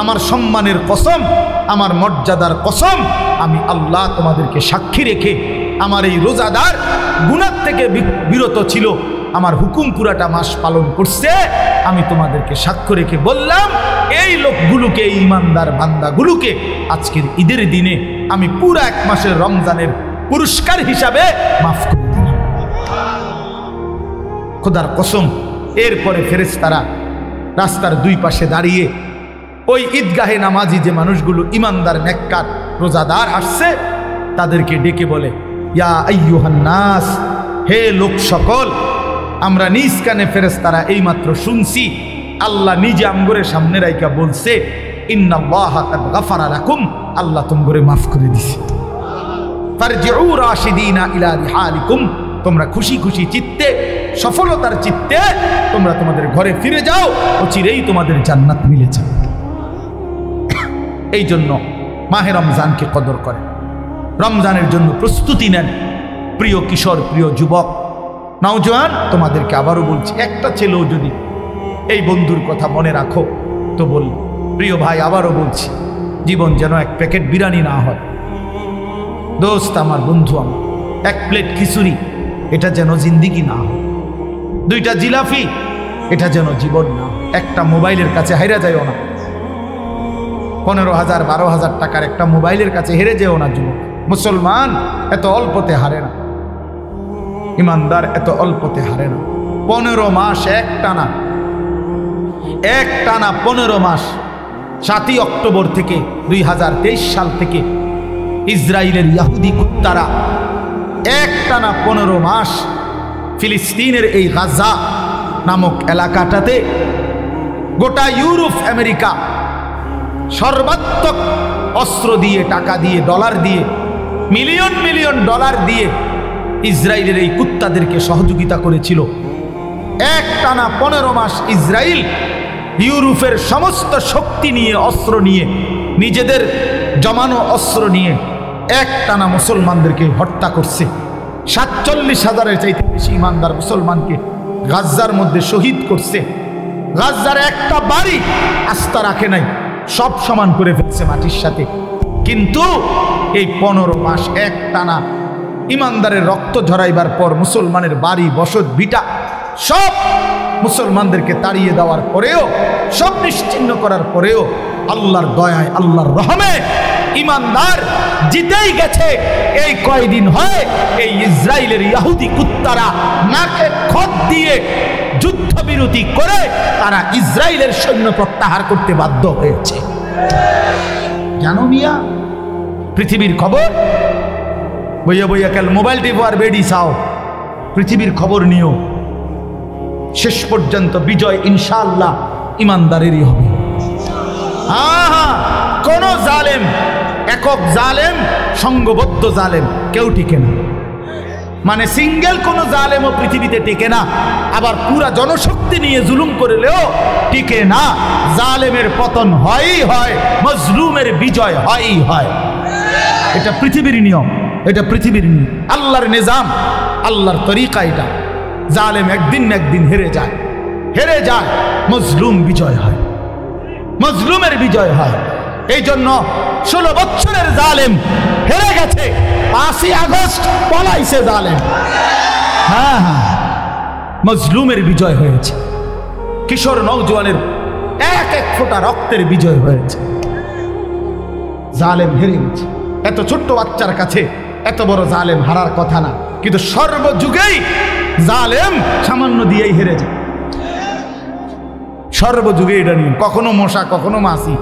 আমার সম্মানের কসম, আমার মর্যাদার কসম, আমি আল্লাহ তোমাদেরকে সাক্ষী রেখে আমার এই রোজাদার গুনাহ থেকে বিরত ছিল, আমার হুকুম পুরাটা মাস পালন করছে, আমি তোমাদেরকে সাক্ষ্য রেখে বললাম এই লোকগুলোকে, এই ইমানদার বান্দাগুলোকে আজকের ঈদের দিনে আমি পুরা 1 মাসের রমজানের পুরস্কার হিসাবে মাফ করে দিলাম। খোদার কসম। এরপরে ফেরেশতারা রাস্তার দুই পাশে দাঁড়িয়ে ওই ঈদগাহে নামাজি যে মানুষগুলো ইমানদার নেককার রোজাদার আসছে, তাদেরকে ডেকে বলে, ইয়া আইয়ুহান নাস, হে লোক সকল, আমরা নিজ কানে ফেরেশতারা এইমাত্র শুনছি আল্লাহ নিজে আমগরে সামনে রাইকা বলছে, ইন্নাল্লাহা কাদ গাফারা লাকুম, আল্লাহ তোমগরে মাফ করে দিছে। ফারজিউ রাশিদিনা ইলা রিহালিকুম, তোমরা খুশি খুশি চিত্তে, সফলতার চিত্তে তোমরা তোমাদের ঘরে ফিরে যাও, অচিরেই তোমাদের জান্নাত মিলে যাবে। এই জন্য মাহে রমজানকে কদর করে, রমজানের জন্য প্রস্তুতি নেন। প্রিয় কিশোর, প্রিয় যুবক, নওজোয়ান, তোমাদেরকে আবারও বলছি, একটা ছেলেও যদি এই বন্ধুর কথা মনে রাখো তো বল, প্রিয় ভাই, আবারও বলছি, জীবন যেন 1 প্যাকেট বিরিয়ানি না হয়। দোস্ত আমার, বন্ধু আমার, 1 প্লেট খিচুড়ি, এটা যেন জিন্দিগি না হয়। 2টা জিলাপি, এটা যেন জীবন না। একটা মোবাইলের কাছে হাইরা যায়ও না। 15,000 12,000 টাকার একটা মোবাইলের কাছে হেরে যেও না যুবক। মুসলমান এত অল্পতে হারে না, ইমানদার এত অল্পতে হারে না। 15 মাস একটানা 15 মাস, 7ই অক্টোবর থেকে 2023 সাল থেকে ইসরায়েলের ইহুদি কুত্তারা একটানা 15 মাস ফিলিস্তিনের এই গাজা নামক এলাকাটাতে গোটা ইউরোপ আমেরিকা সর্বাত্মক অস্ত্র দিয়ে, টাকা দিয়ে, ডলার দিয়ে, মিলিয়ন মিলিয়ন ডলার দিয়ে ইসরায়েলের এই কুত্তাদেরকে সহযোগিতা করেছিল। একটানা 15 মাস ইসরায়েল ইউরোপের সমস্ত শক্তি নিয়ে, অস্ত্র নিয়ে, নিজেদের জমানো অস্ত্র নিয়ে একটানা মুসলমানদেরকে হত্যা করছে। 47,000-এর চাইতে বেশি ইমানদার মুসলমানকে গাজ্জার মধ্যে শহীদ করছে। গাজ্জার একটা বাড়ি আস্থা রাখে নাই, সব সমান করে ফেলছে মাটির সাথে। কিন্তু এই 15 মাস একটানা ইমানদারের রক্ত ঝরাইবার পর মুসলমানের বাড়ি, বসত, ভিটা সব মুসলমানদেরকে তাড়িয়ে দেওয়ার পরেও, সব নিশ্চিহ্ন করার পরেও আল্লাহর দয়ায়, আল্লাহর রহমে ইমানদার জিতেই গেছে। এই কয়দিন হয় এই ইসরায়েলের ইহুদি কুত্তারা নাকে খত দিয়ে যুদ্ধবিরতি করে তারা ইসরায়েলের সৈন্য প্রত্যাহার করতে বাধ্য হয়েছে। জানো মিয়া, পৃথিবীর খবর বইয়া বইয়া কাল মোবাইল টিপো আর বেডি চাও, পৃথিবীর খবর নিও। শেষ পর্যন্ত বিজয় ইনশাআল্লাহ ইমানদারেরই হবে। কোন জালেম, একক জালেম, সংঘবদ্ধ জালেম কেউ টিকে না। মানে সিঙ্গেল কোন জালেমও পৃথিবীতে টিকে না। আবার পুরা জনশক্তি নিয়ে জুলুম করলেও টিকে না। জালেমের পতন হয়ই হয়, মজলুমের বিজয় হয়ই হয়। এটা পৃথিবীর নিয়ম। এটা পৃথিবীর আল্লাহর নিজাম, আল্লাহর তরিকা। এটা জালেম একদিন না একদিন হেরে যায়, হেরে যায়, মজলুম বিজয় হয়, মজলুমের বিজয় হয়। এই জন্য 16 বছরের জালেম হেরে গেছে, 5ই আগস্ট পলাইছে জালেম। হ্যাঁ হ্যাঁ, মজলুমের বিজয় হয়েছে, কিশোর নওজোয়ানের এক এক ফোঁটা রক্তের বিজয় হয়েছে। জালেম হেরে গেছে। এত ছোট্ট বাচ্চার কাছে এত বড় জালেম হারার কথা না, কিন্তু সর্বযুগেই জালেম সামান্য দিয়েই হেরে যায়। সর্বযুগে এটা নিয়ে কখনো মশা, কখনো মাছি,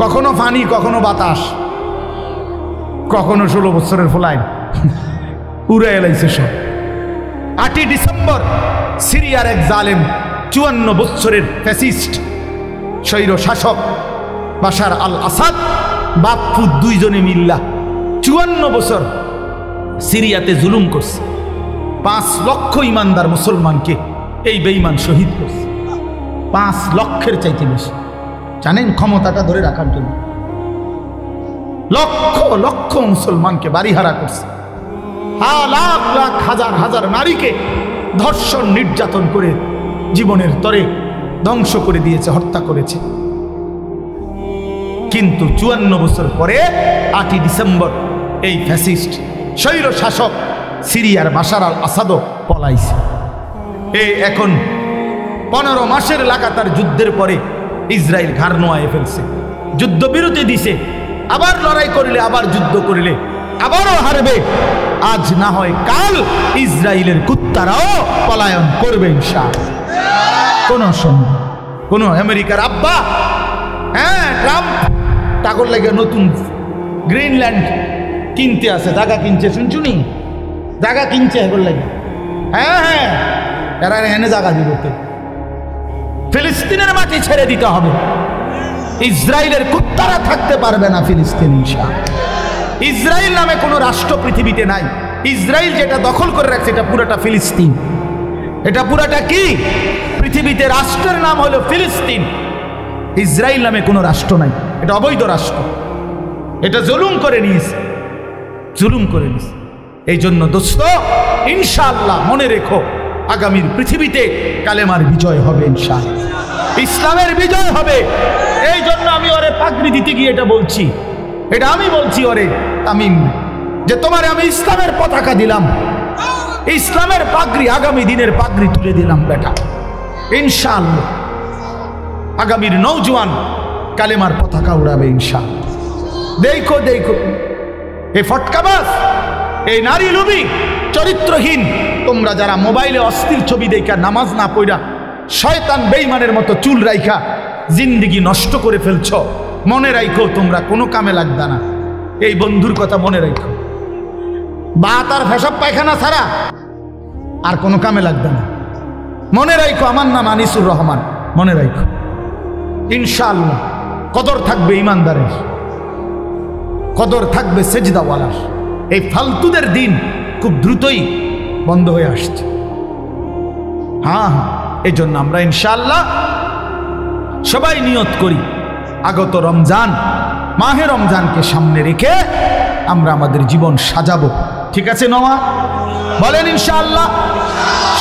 কখনো ফানি, কখনো বাতাস, কখনো 16 বছরের ফলাইন উড়ে এলাইছে সব। 8ই ডিসেম্বর সিরিয়ার এক জালেম 54 বছরের ফ্যাসিস্ট স্বৈর শাসক বাশার আল আসাদ বাপ্পু দুইজনে মিল্লা 54 বছর সিরিয়াতে জুলুম করছে। 5 লক্ষ ইমানদার মুসলমানকে এই বেঈমান শহীদ করছে। 5 লক্ষের চাইতে বেশি। জানেন ক্ষমতাটা ধরে রাখার জন্য লক্ষ লক্ষ মুসলমানকে বাড়িহারা করছে। লাখ লাখ হাজার হাজার নারীকে ধর্ষণ নির্যাতন করে জীবনের তরে ধ্বংস করে দিয়েছে, হত্যা করেছে। কিন্তু 54 বছর পরে 8ই ডিসেম্বর এই ফ্যাসিস্ট স্বৈর শাসক সিরিয়ার বাশার আল আসাদও পলাইছে। এই এখন 15 মাসের লাগাতার যুদ্ধের পরে ইসরায়েল ঘাড় নোয়ায় ফেলছে, যুদ্ধবিরতি দিছে। আবার লড়াই করিলে, আবার যুদ্ধ করিলে আবারও হারবে। আজ না হয় কাল ইসরায়েলের কুত্তারাও পলায়ন করবে ইনশাআল্লাহ। কোন সন্দেহ, কোন আমেরিকার আব্বা, হ্যাঁ ট্রাম্প টাকর লাগে নতুন গ্রিনল্যান্ড কিনতে আছে, জায়গা কিনছে, শুনছুনি জায়গা কিনছে এখন লাগে। হ্যাঁ হ্যাঁ, এরা এনে জায়গা দিতে, ফিলিস্তিনের মাটি ছেড়ে দিতে হবে। ইসরায়েলের কুত্তারা থাকতে পারবে না ফিলিস্তিন ইনশাআল্লাহ। ইসরায়েল নামে কোনো রাষ্ট্র পৃথিবীতে নাই। ইসরায়েল যেটা দখল করে রাখছে এটা পুরাটা ফিলিস্তিন। এটা পুরাটা কি? পৃথিবীতে রাষ্ট্রের নাম হলো ফিলিস্তিন। ইসরায়েল নামে কোনো রাষ্ট্র নাই, এটা অবৈধ রাষ্ট্র। এটা জুলুম করে নিয়েছে, জুলুম করে নিয়েছে। এই জন্য দোস্ত ইনশাআল্লাহ মনে রেখো, আগামীর পৃথিবীতে কালেমার বিজয় হবে ইনশাআল্লাহ, ইসলামের বিজয় হবে। এই জন্য আমি ওরে পাগড়ি দিতে গিয়ে এটা বলছি, এটা আমি বলছি ওরে তামিম, যে তোমারে আমি ইসলামের পতাকা দিলাম, ইসলামের পাগড়ি, আগামী দিনের পাগড়ি তুলে দিলাম বেটা। ইনশাআল্লাহ আগামীর নওজোয়ান কালেমার পতাকা উড়াবে ইনশাআল্লাহ। দেখো দেখো এই ফটকাবাজ, এই নারী লোভী, চরিত্রহীন তোমরা যারা মোবাইলে অস্থির ছবি দেখা নামাজ না পড়া শয়তান বেঈমানের মতো চুল রাইখা জিন্দেগি নষ্ট করে ফেলছ, মনে রাখো তোমরা কোনো কামে লাগবে না। এই বন্ধুর কথা মনে রাখো, বাত আর পেশাব পায়খানা ছাড়া আর কোনো কামে লাগবে না। মনে রাখো আমার নাম আনিসুর রহমান, মনে রাখো ইনশাআল্লাহ কদর থাকবে ইমানদারের, কদর থাকবে সেজদাওয়ালার। এই ফালতুদের দিন খুব দ্রুতই বন্ধ হয়ে আসছে। হ্যাঁ হ্যাঁ, এই জন্য আমরা ইনশাআল্লাহ সবাই নিয়ত করি, আগত রমজান, মাহে রমজানকে সামনে রেখে আমরা আমাদের জীবন সাজাবো। ঠিক আছে নওয়া? বলেন ইনশাআল্লাহ,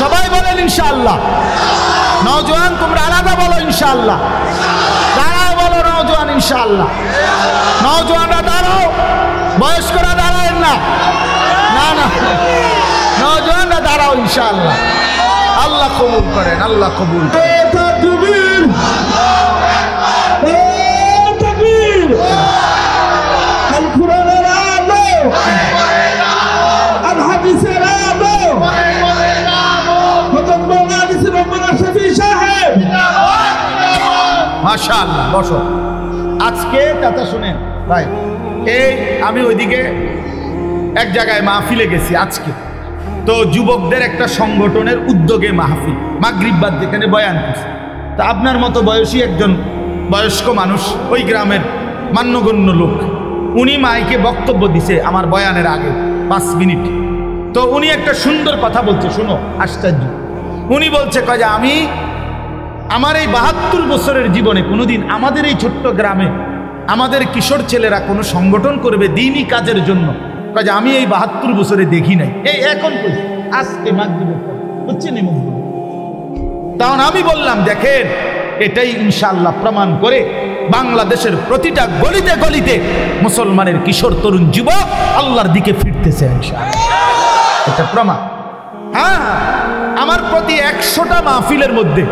সবাই বলেন ইনশাআল্লাহ। নওজোয়ান তোমরা আলাদা বলো ইনশাআল্লাহ, দাঁড়াও বলো নওজোয়ান ইনশাআল্লাহ। নওজোয়ানরা দাঁড়াও, বয়স্করা দাঁড়ায় না, না না, নওজোয়ানরা দাঁড়াও ইনশাআল্লাহ। আল্লাহ কবুল করেন, আল্লাহ কবুল করেন। মাশাআল্লাহ, বসো। আজকে কথা শুনেন ভাই, এই আমি ওইদিকে এক জায়গায় মাহফিলে গেছি আজকে, তো যুবকদের একটা সংগঠনের উদ্যোগে মাহফিল, মাগরিব বাদ যেখানে বয়ান করছে। তা আপনার মতো বয়সী একজন বয়স্ক মানুষ, ওই গ্রামের মান্যগণ্য লোক, উনি মাইকে বক্তব্য দিছে আমার বয়ানের আগে 5 মিনিট। তো উনি একটা সুন্দর কথা বলছে, শুনো, আশ্চর্য। উনি বলছে যে আমি আমার এই 72 বছরের জীবনে কোনোদিন আমাদের এই ছোট্ট গ্রামে আমাদের কিশোর ছেলেরা কোনো সংগঠন করবে দ্বীনি কাজের জন্য, কাজে আমি এই 72 বছরে দেখি নাই, এই এখন আজকে মাগরিবের পর হচ্ছে নিমন্ত্রণ। তখন আমি বললাম দেখেন এটাই ইনশাআল্লাহ প্রমাণ করে বাংলাদেশের প্রতিটা গলিতে গলিতে মুসলমানের কিশোর তরুণ যুবক আল্লাহর দিকে ফিরতেছে ইনশাআল্লাহ, এটা প্রমাণ। হ্যাঁ, আমার প্রতি 100টা মাহফিলের মধ্যে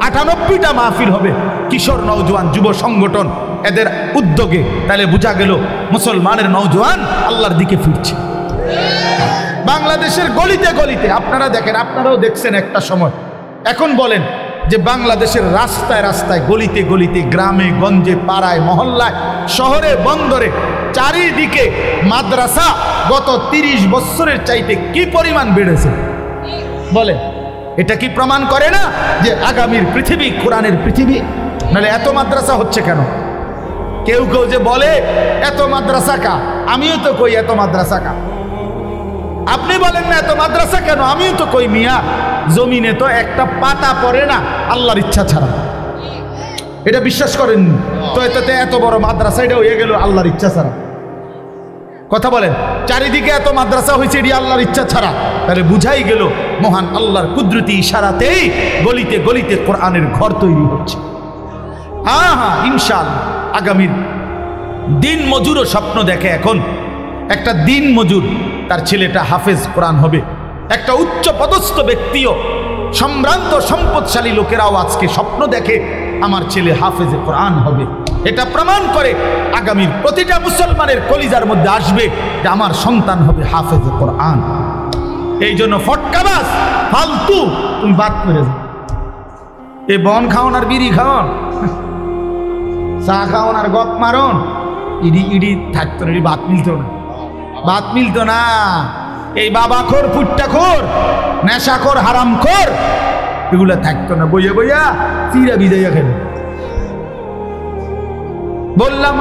98টা মাহফিল হবে কিশোর নওজোয়ান যুব সংগঠন এদের উদ্যোগে, তাহলে বোঝা গেল মুসলমানের নওজোয়ান আল্লাহর দিকে ফিরছে বাংলাদেশের গলিতে গলিতে। আপনারা দেখেন, আপনারাও দেখছেন একটা সময়। এখন বলেন যে বাংলাদেশের রাস্তায় রাস্তায় গলিতে গলিতে গ্রামে গঞ্জে পাড়ায় মহল্লায় শহরে বন্দরে চারিদিকে মাদ্রাসা গত 30 বছরের চাইতে কি পরিমাণ বেড়েছে বলেন। এটা কি প্রমাণ করে না যে আগামীর পৃথিবী কোরআনের পৃথিবী? নাহলে এত মাদ্রাসা হচ্ছে কেন? কেউ কেউ যে বলে এত মাদ্রাসা কা, আমিও তো কই এত মাদ্রাসা কা। আপনি বলেন না এত মাদ্রাসা কেন, আমিও তো কই মিয়া জমিনে তো একটা পাতা পড়ে না আল্লাহর ইচ্ছা ছাড়া। এটা বিশ্বাস করেন তো? এটাতে এত বড় মাদ্রাসা এটা হয়ে গেল আল্লাহর ইচ্ছা ছাড়া। কথা বলেন, চারিদিকে এত মাদ্রাসা হয়েছে এটি আল্লাহর ইচ্ছা ছাড়া। তাহলে বুঝাই গেল মহান আল্লাহর কুদরতি ইশারাতেই গলিতে গলিতে কোরআনের ঘর তৈরি হচ্ছে। হ্যাঁ হ্যাঁ, ইনশাআল্লাহ আগামীর দিন মজুরও স্বপ্ন দেখে। এখন একটা দিন মজুর তার ছেলেটা হাফেজ কোরআন হবে, একটা উচ্চ পদস্থ ব্যক্তিও সম্ভ্রান্ত সম্পদশালী লোকেরাও আজকে স্বপ্ন দেখে আমার ছেলে হাফেজে কোরআন হবে। এটা প্রমাণ করে আগামীর প্রতিটা মুসলমানের কলিজার মধ্যে আসবে যে আমার সন্তান হবে হাফেজে কোরআন। এই জন্য ফটকাবাজ ফালতু তুমি বাদ করে যাও। এই বন খাওন আর বিড়ি খাওন, চা খাওন আর গপ মারন, ইডি ইডি থাকতো না, বাদ মিলতো না, বাদ মিলতো না। এই বাবাখোর ফুট্টাখোর নেশাখোর হারামখোর এগুলা থাকতো না, বইয়া বইয়া চিরা বিজাইয়া খেলে। বললাম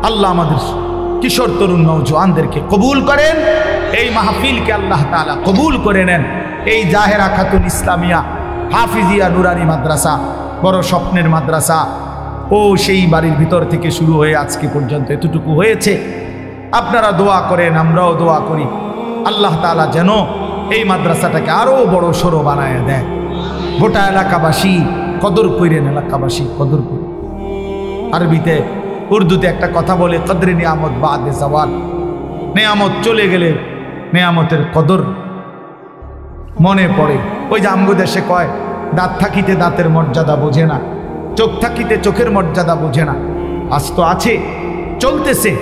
আল্লাহ আমাদের কিশোর তরুণ নওজোয়ানদেরকে কবুল করেন, এই মাহফিলকে আল্লাহ তাআলা কবুল করে নেন। এই জাহেরা খাতুন ইসলামিয়া হাফিজিয়া নুরানি মাদ্রাসা বড় স্বপ্নের মাদ্রাসা, ও সেই বাড়ির ভিতর থেকে শুরু হয়ে আজকে পর্যন্ত এতটুকু হয়েছে। আপনারা দোয়া করেন, আমরাও দোয়া করি আল্লাহ তাআলা যেন এই মাদ্রাসাটাকে আরো বড় সড়ো বানায় দেয়। গোটা এলাকাবাসী কদর করেন, এলাকাবাসী কদর করেন। আরবিতে উর্দুতে একটা কথা বলে, কদরে নিয়ামত বাদে জাওয়াল, নিয়ামত চলে গেলে নিয়ামতের কদর মনে পড়ে। ওই যে আমগো দেশে কয়, দাঁত থাকিতে দাঁতের মর্যাদা বোঝে না, চোখ থাকিতে চোখের মর্যাদা বোঝে না। আজ তো আছে, চলতেছে।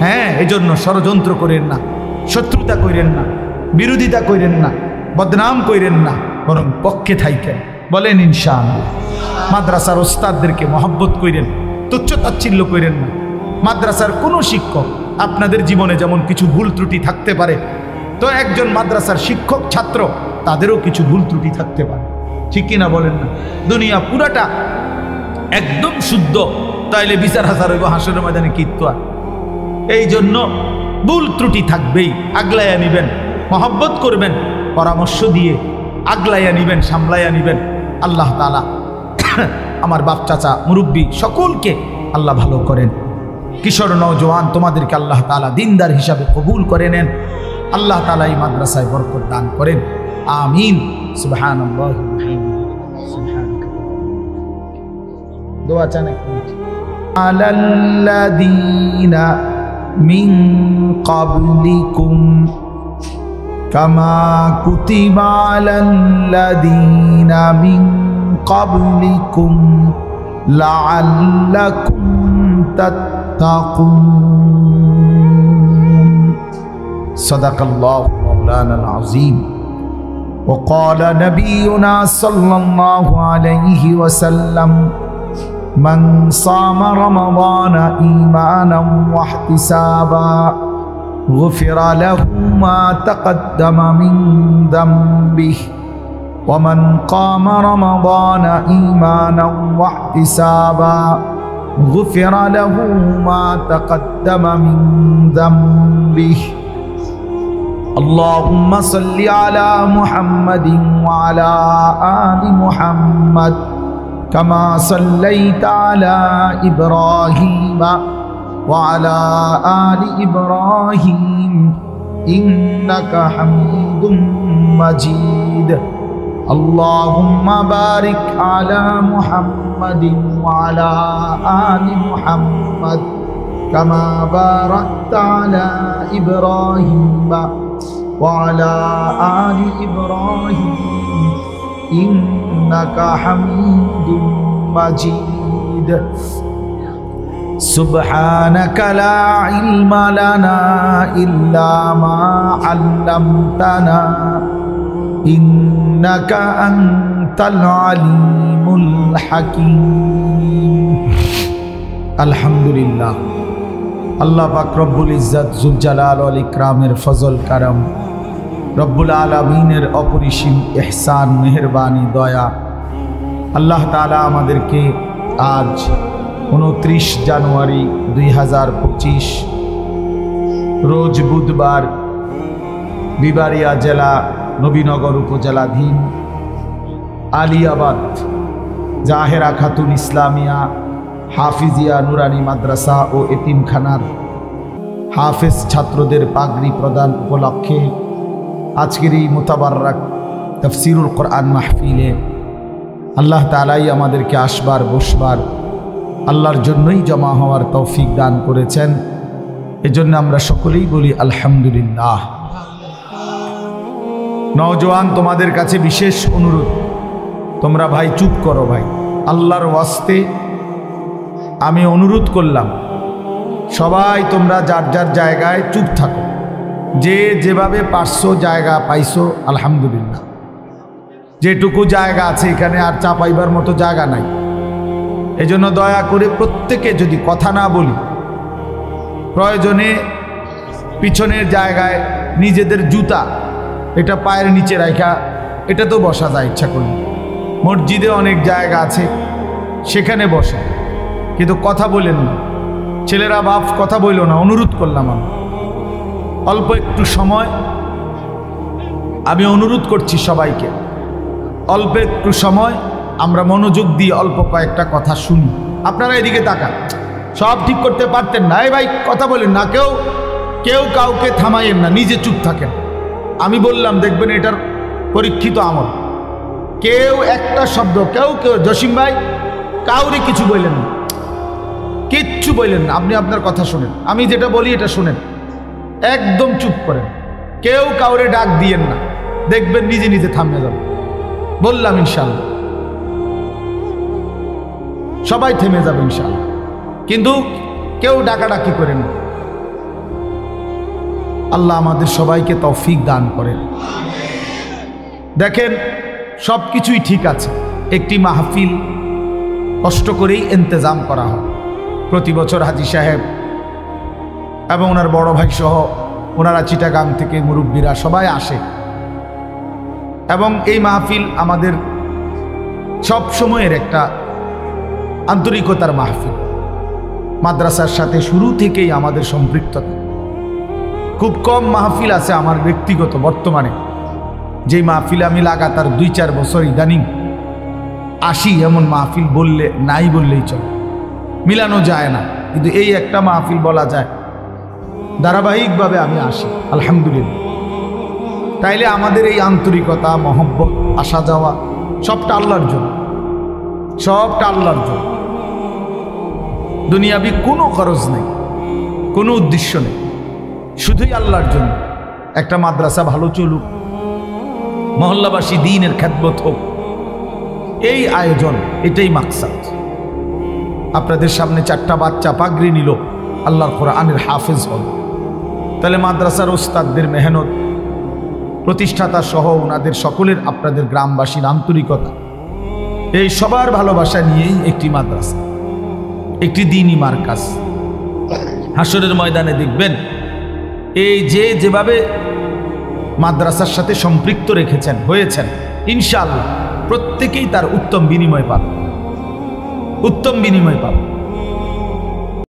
হ্যাঁ, এজন্য ষড়যন্ত্র করেন না, শত্রুতা করেন না, বিরোধিতা করেন না, বদনাম করেন না, বরং পক্ষে থাইকেন। বলেন ইনশাআল্লাহ। মাদ্রাসার ওস্তাদদেরকে মহব্বত করেন, তুচ্ছ তাচ্ছিল্য করেন না। মাদ্রাসার কোনো শিক্ষক, আপনাদের জীবনে যেমন কিছু ভুল ত্রুটি থাকতে পারে, তো একজন মাদ্রাসার শিক্ষক ছাত্র তাদেরও কিছু ভুল ত্রুটি থাকতে পারে, ঠিক কিনা বলেন না? দুনিয়া পুরাটা একদম শুদ্ধ, তাইলে বিচার হাজার হইব হাসরের ময়দানে কিত্তু। এই জন্য ভুল ত্রুটি থাকবেই, আগলাইয়া নিবেন, মহব্বত করবেন, পরামর্শ দিয়ে আগলাইয়া নিবেন, সামলাইয়া নিবেন। আল্লাহ তাআলা আমার বাপ চাচা মুরব্বী সকলকে আল্লাহ ভালো করেন। কিশোর নওজোয়ান তোমাদেরকে আল্লাহ তাআলা দিনদার হিসাবে কবুল করে নেন। আল্লাহ তাআলা এই মাদ্রাসায় বরকত দান করেন, আমিন। সুবহানাল্লাহ। দোয়া চান আলাল্লাযীনা মিন ক্বাবলিকুম কামা কুতিবা আলাল্লাযীনা মিন ক্বাবলিকুম লাআল্লাকুম তাত্তাকুন। সাদাকাল্লাহু মাওলানাল আযীম। وقال نبينا صلى الله عليه وسلم من صام رمضان إيمانا واحتسابا غفر له ما تقدم من ذنبه ومن قام رمضان إيمانا واحتسابا غفر له ما تقدم من ذنبه. اللهم صل على محمد وعلى آل محمد কামা সাল্লাইতা আলা ইব্রাহিম ওয়া আলা আলি ইব্রাহিম ইন্নাকা হামিদুম মাজিদ। আল্লাহুম্মা বারিক আলা মুহাম্মাদিন ওয়া আলা আলি মুহাম্মাদ কামা বারাকতা আলা ইব্রাহিম ওয়া আলা আলি ইব্রাহিম ইন্নাকা হামিদুম মাজিদ। সুবহানাকা লা ইলমা লানা ইল্লা মা আল্লামতানা ইন্নাকা আনতাল আলিমুল হাকীম। আলহামদুলিল্লাহ, আল্লাহ পাক রব্বুল ইজ্জত যুল জালাল ওয়াল ইকরামের ফজল কারাম, রব্বুল আলামিনের অপরিসীম ইহসান, মেহেরবানি, দয়া, আল্লাহ তাআলা আমাদেরকে আজ 29 জানুয়ারি 2025 রোজ বুধবার বিবাড়িয়া জেলা নবীনগর উপজেলাধীন আলিয়াবাদ জাহেরা খাতুন ইসলামিয়া হাফিজিয়া নুরানি মাদ্রাসা ও এতিমখানার হাফেজ ছাত্রদের পাগড়ি প্রদান উপলক্ষে আজকের এই মুতাবাররাক তাফসীরুল কোরআন মাহফিলে আল্লাহ তাআলাই আমাদেরকে আসবার বসবার আল্লাহর জন্যই জমা হওয়ার তৌফিক দান করেছেন। এজন্য আমরা সকলেই বলি আলহামদুলিল্লাহ। নওজোয়ান, তোমাদের কাছে বিশেষ অনুরোধ, তোমরা ভাই চুপ করো ভাই, আল্লাহর ওয়াস্তে আমি অনুরোধ করলাম, সবাই তোমরা যার যার জায়গায় চুপ থাকো। যে যেভাবে পারছো জায়গা পাইছো আলহামদুলিল্লাহ, যেটুকু জায়গা আছে এখানে আর চাপাইবার মতো জায়গা নাই। এজন্য দয়া করে প্রত্যেকে যদি কথা না বলি, প্রয়োজনে পিছনের জায়গায় নিজেদের জুতা এটা পায়ের নিচে রাখা, এটা তো বসা যায় ইচ্ছা করলে। মসজিদে অনেক জায়গা আছে সেখানে বসে, কিন্তু কথা বলেন না। ছেলেরা বাপ কথা বইল না, অনুরোধ করলাম। আমি অল্প একটু সময় আমি অনুরোধ করছি সবাইকে, অল্প একটু সময় আমরা মনোযোগ দিয়ে অল্প কয়েকটা কথা শুনি। আপনারা এদিকে তাকান, সব ঠিক করতে পারতেন না, এই ভাই কথা বলেন না, কেউ কাউকে থামাইয়েন না, নিজে চুপ থাকেন। আমি বললাম দেখবেন এটার পরীক্ষিত আমল। কেউ একটা শব্দ, কেউ জসিম ভাই কাউরে কিছু বললেন না, কিচ্ছু বললেন না, আপনি আপনার কথা শুনেন, আমি যেটা বলি এটা শুনেন, একদম চুপ করেন। কেউ কাউরে ডাক দিয়েন না, দেখবেন নিজে নিজে থামে যাবে। বললাম ইনশাআল্লাহ সবাই থেমে যাবে ইনশাআল্লাহ, কিন্তু কেউ ডাকাডাকি করেন না। আল্লাহ আমাদের সবাইকে তৌফিক দান করেন। দেখেন সব কিছুই ঠিক আছে, একটি মাহফিল কষ্ট করেই ইন্তজাম করা হয়। প্রতি বছর হাজী সাহেব এবং ওনার বড় ভাই সহ ওনারা চিটাগাং থেকে মুরব্বীরা সবাই আসে, এবং এই মাহফিল আমাদের সব সময়ের একটা আন্তরিকতার মাহফিল। মাদ্রাসার সাথে শুরু থেকেই আমাদের সম্পৃক্ততা। খুব কম মাহফিল আছে আমার ব্যক্তিগত বর্তমানে যেই মাহফিলে আমি লাগাতার 2-4 বছর ইদানিং আসি, এমন মাহফিল বললে নাই বললেই চলে, মিলানো যায় না। কিন্তু এই একটা মাহফিল বলা যায় ধারাবাহিকভাবে আমি আসি আলহামদুলিল্লাহ। তাইলে আমাদের এই আন্তরিকতা, মহব্বত, আসা যাওয়া সবটা আল্লাহর জন্য, সবটা আল্লাহর জন্য। দুনিয়াবি কোনো খরচ নেই, কোনো উদ্দেশ্য নেই, শুধুই আল্লাহর জন্য। একটা মাদ্রাসা ভালো চলুক, মহল্লাবাসী দ্বীনের খেদমত হোক, এই আয়োজন, এটাই মাকসাদ। আপনাদের সামনে 4টা বাচ্চা পাগড়ি নিল, আল্লাহর কোরআনের হাফেজ হল, তাহলে মাদ্রাসার ওস্তাদদের মেহনত, প্রতিষ্ঠাতা সহ ওনাদের সকলের, আপনাদের গ্রামবাসীর আন্তরিকতা, এই সবার ভালোবাসা নিয়েই একটি মাদ্রাসা, একটি দ্বীনি মার্কাজ। হাসরের ময়দানে দেখবেন এই যেভাবে মাদ্রাসার সাথে সম্পৃক্ত রেখেছেন হয়েছেন, ইনশাআল্লাহ প্রত্যেকেই তার উত্তম বিনিময় পাবে, উত্তম বিনিময় পাবে।